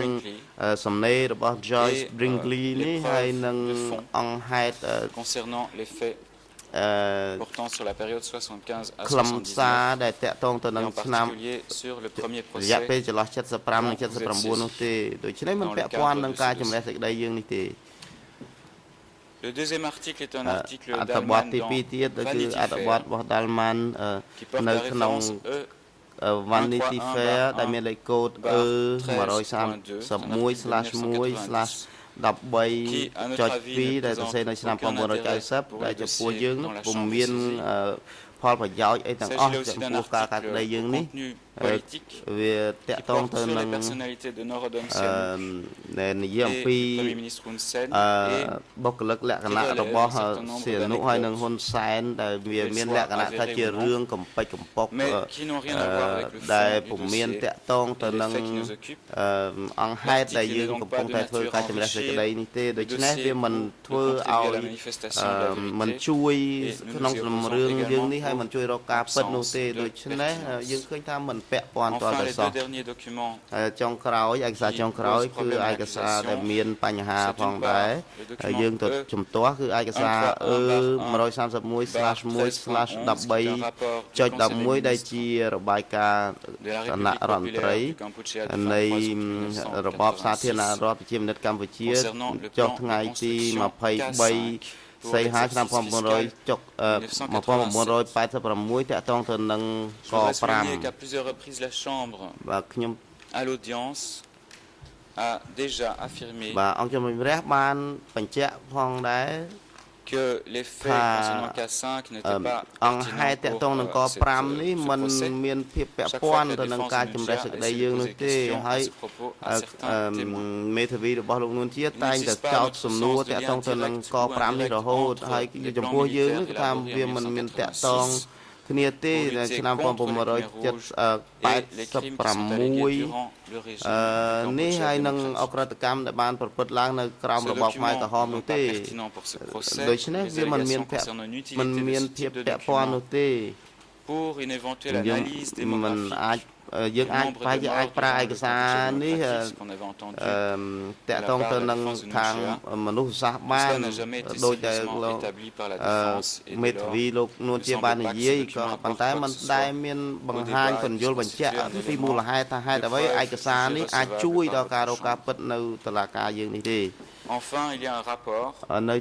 សំណេររបស់ Joyce Brinkley នេះហើយនឹងអង្គហេតុ concernant les faits portant sur la période 75 à ខ្លឹមសារដែលតាក់ទងទៅនឹង en ឆ្នាំ particulier sur le premier រយៈពេល procès ចន្លោះ75និង79នោះទេដូច្នេះមិនពាក់ព័ន្ធនឹងការជំនះសេចក្តីយើងនេះទេ Le deuxième article est un article អត្ថបទ d'Allemagne ទី dans 2 ទៀតគឺ អត្ថបទ Vanity របស់ Dalman qui porte នៅ la ក្នុង référence Vanity Fair ដែលមានលេខកូដ 131/13/2 ដែលសរសេរនៅឆ្នាំ 1990 ដែលចំពោះយើងនោះពុំមានផលប្រយោជន៍អីទាំងអស់ចំពោះការកាត់ក្តីយើងនេះវាតាក់ទងទៅនឹងដែលនិយាយអំពីបុគ្គលិកលក្ខណៈរបស់សៀនុហើយនឹងហ៊ុនសែនដែលវាមានលក្ខណៈថាជារឿងកំពេចកំពុកដែលពុំមានតាក់ទងទៅនឹងអង្គហេតុដែលយើងកំពុងតែធ្វើការជំនះសេចក្តីនេះទេដូច្នេះវាមិនធ្វើឲ្យមិនជួយក្នុងសំរឿងយើងនេះហើយមិនជួយរកការពិតនោះទេដូច្នេះយើងឃើញថាមិនពាក់ព័ន្ធតតែសោះចុងក្រោយឯកសារចុងក្រោយគឺឯកសារដែលមានបញ្ហាផងដែរយើងទៅជំទាស់គឺឯកសារ 131/1/13.11 ដែលជារបាយការណ៍គណៈរដ្ឋមន្ត្រីនៃរបបសាធារណរដ្ឋប្រជាមានិតកម្ពុជាចុះថ្ងៃទី23 សីហាឆ្នាំ 1986 តាក់ទងទៅនឹងក 5 បាទខ្ញុំ à l'audience a déjà affirmé បាទអង្គជំនុំជម្រះបានបញ្ជាក់ផងដែរ que les faits concernant K5 n'étaient pas អង្គហេតុតាក់ទងនឹងក 5 នេះมันមានភាពពាក់ព័ន្ធទៅនឹងការជំរះសេចក្តីយើងនោះទេហើយមេធាវីរបស់លោកនួនជាតែងតែចោទសំណួរតាក់ទងទៅនឹងក 5 នេះរហូតហើយចំពោះយើងគឺថាវាមិនមានតាក់ទងគ្នាទេឆ្នាំ 1986 នេះហើយនឹងអក្រិតកម្មដែលបានប្រព្រឹត្តឡើងនៅក្រោមរបបខ្មែរក្រហមនោះទេដូច្នេះវាមិនមានភាពពាក់ព័ន្ធនោះទេ pour une éventuelle analyse démographique មិនអាចយើងអាចប្រហែលជាអាចប្រើឯកសារនេះតាក់ទងទៅនឹងខាងមនុស្សសាស្ត្របានដោយតែមេធាវីលោកនួនជាបាននិយាយក៏ប៉ុន្តែมันដែលមានបង្ហាញពន្យល់បញ្ជាក់ពីមូលហេតុថាហេតុអ្វីឯកសារនេះអាចជួយដល់ការរកការពិតនៅតុលាការយើងនេះទេ enfin il y a un rapport នៅ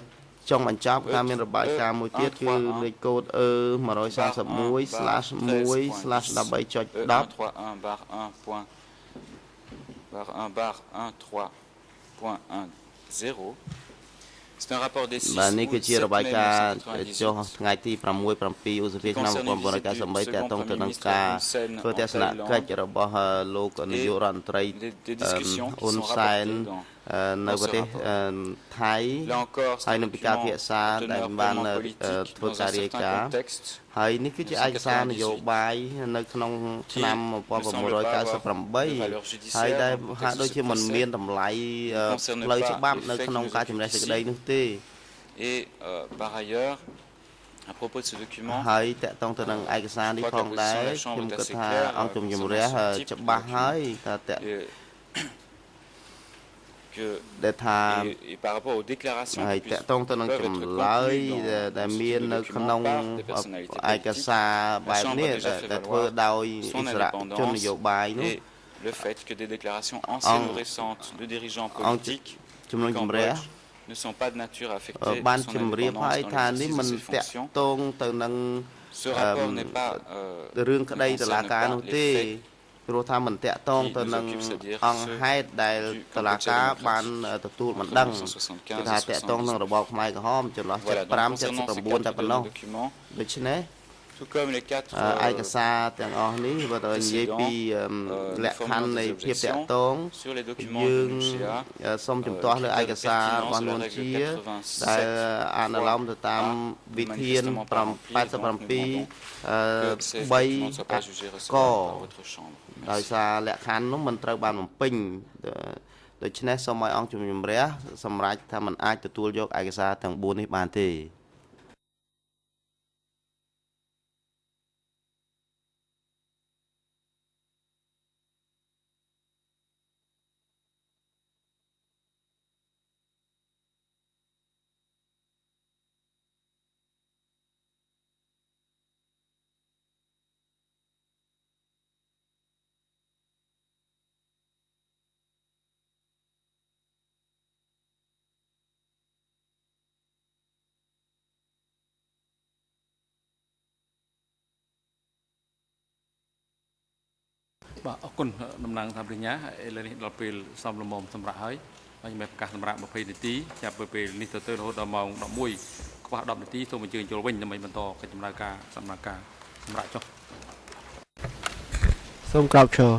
ចុងបញ្ចប់ការមានរបាយការណ៍មួយទៀតគឺលេខកូដ 131/13.10 C'est un rapport des បាទនេះគឺជារបាយការណ៍ចុះថ្ងៃទី 6/7 ឧសភាឆ្នាំ 1993 តាក់ទងទៅនឹងការធ្វើទស្សនកិច្ចរបស់លោកនាយករដ្ឋមន្ត្រីហ៊ុនសែននៅប្រទេសថៃហើយនឹងពីការពិភាក្សាដែលបានធ្វើការរាយការណ៍ហើយនេះគឺជាឯកសារនយោបាយនៅក្នុងឆ្នាំ 1998 ហើយដែលហាក់ដូចជាមិនមានតម្លៃផ្លូវច្បាប់នៅក្នុងការជំនះសេចក្តីនោះទេ et par ailleurs à propos de ce document ហើយតកតងទៅនឹងឯកសារនេះផងដែរខ្ញុំគិតថាអង្គជំនុំជម្រះច្បាស់ហើយថាតក ដែលថា par rapport aux déclarations ហើយតកតងទៅនឹងចម្លើយដែលមាននៅក្នុងឯកសារបែបនេះដែលធ្វើដោយអិសរាជជននយោបាយនោះ le fait que des déclarations anciennes ou récentes de dirigeants politiques ជំនុំជម្រះ ne sont pas de nature à affecter បានជម្រាបហើយថានេះមិនតកតងទៅនឹងរឿងក្តីតុលាការនោះទេព្រោះថាមិនតាក់ទងទៅនឹងអង្គហេតុដែលតុលាការបានទទួលមិនដឹងគឺថាតាក់ទងនឹងរបបខ្មែរក្រហមចន្លោះ 75 79 តែប៉ុណ្ណោះដូច្នេះ Tout comme les 4 ឯកសារទាំងអស់នេះបើទៅនិយាយពីលក្ខខណ្ឌនៃភាពតាក់ទង sur les documents យើ de ង l'UCA សូមជំទាស់លើឯកសាររបស់នួនជាដែលអនុលោមទៅតាមវិធាន87 3 កដោយសារលក្ខខណ្ឌនោះមិនត្រូវបានបំពេញដូច្នេះសូមឲ្យអង្គជំនុំជម្រះសម្រេចថាมันអាចទទួលយកឯកសារទាំង4នេះបានទេបាទអរគុណតំណាងថាបញ្ញាឥឡូវនេះដល់ពេលសំលមុំសម្រាប់ហើយហើយខ្ញុំប្រកាសសម្រាប់20នាទីចាប់ពីពេលនេះទៅរហូតដល់ម៉ោង11ខ្វះ10នាទីសូមអញ្ជើញចូលវិញដើម្បីបន្តកិច្ចដំណើរការសម្រាប់ការសម្រាប់ចុះ សូមក្រោកឈរ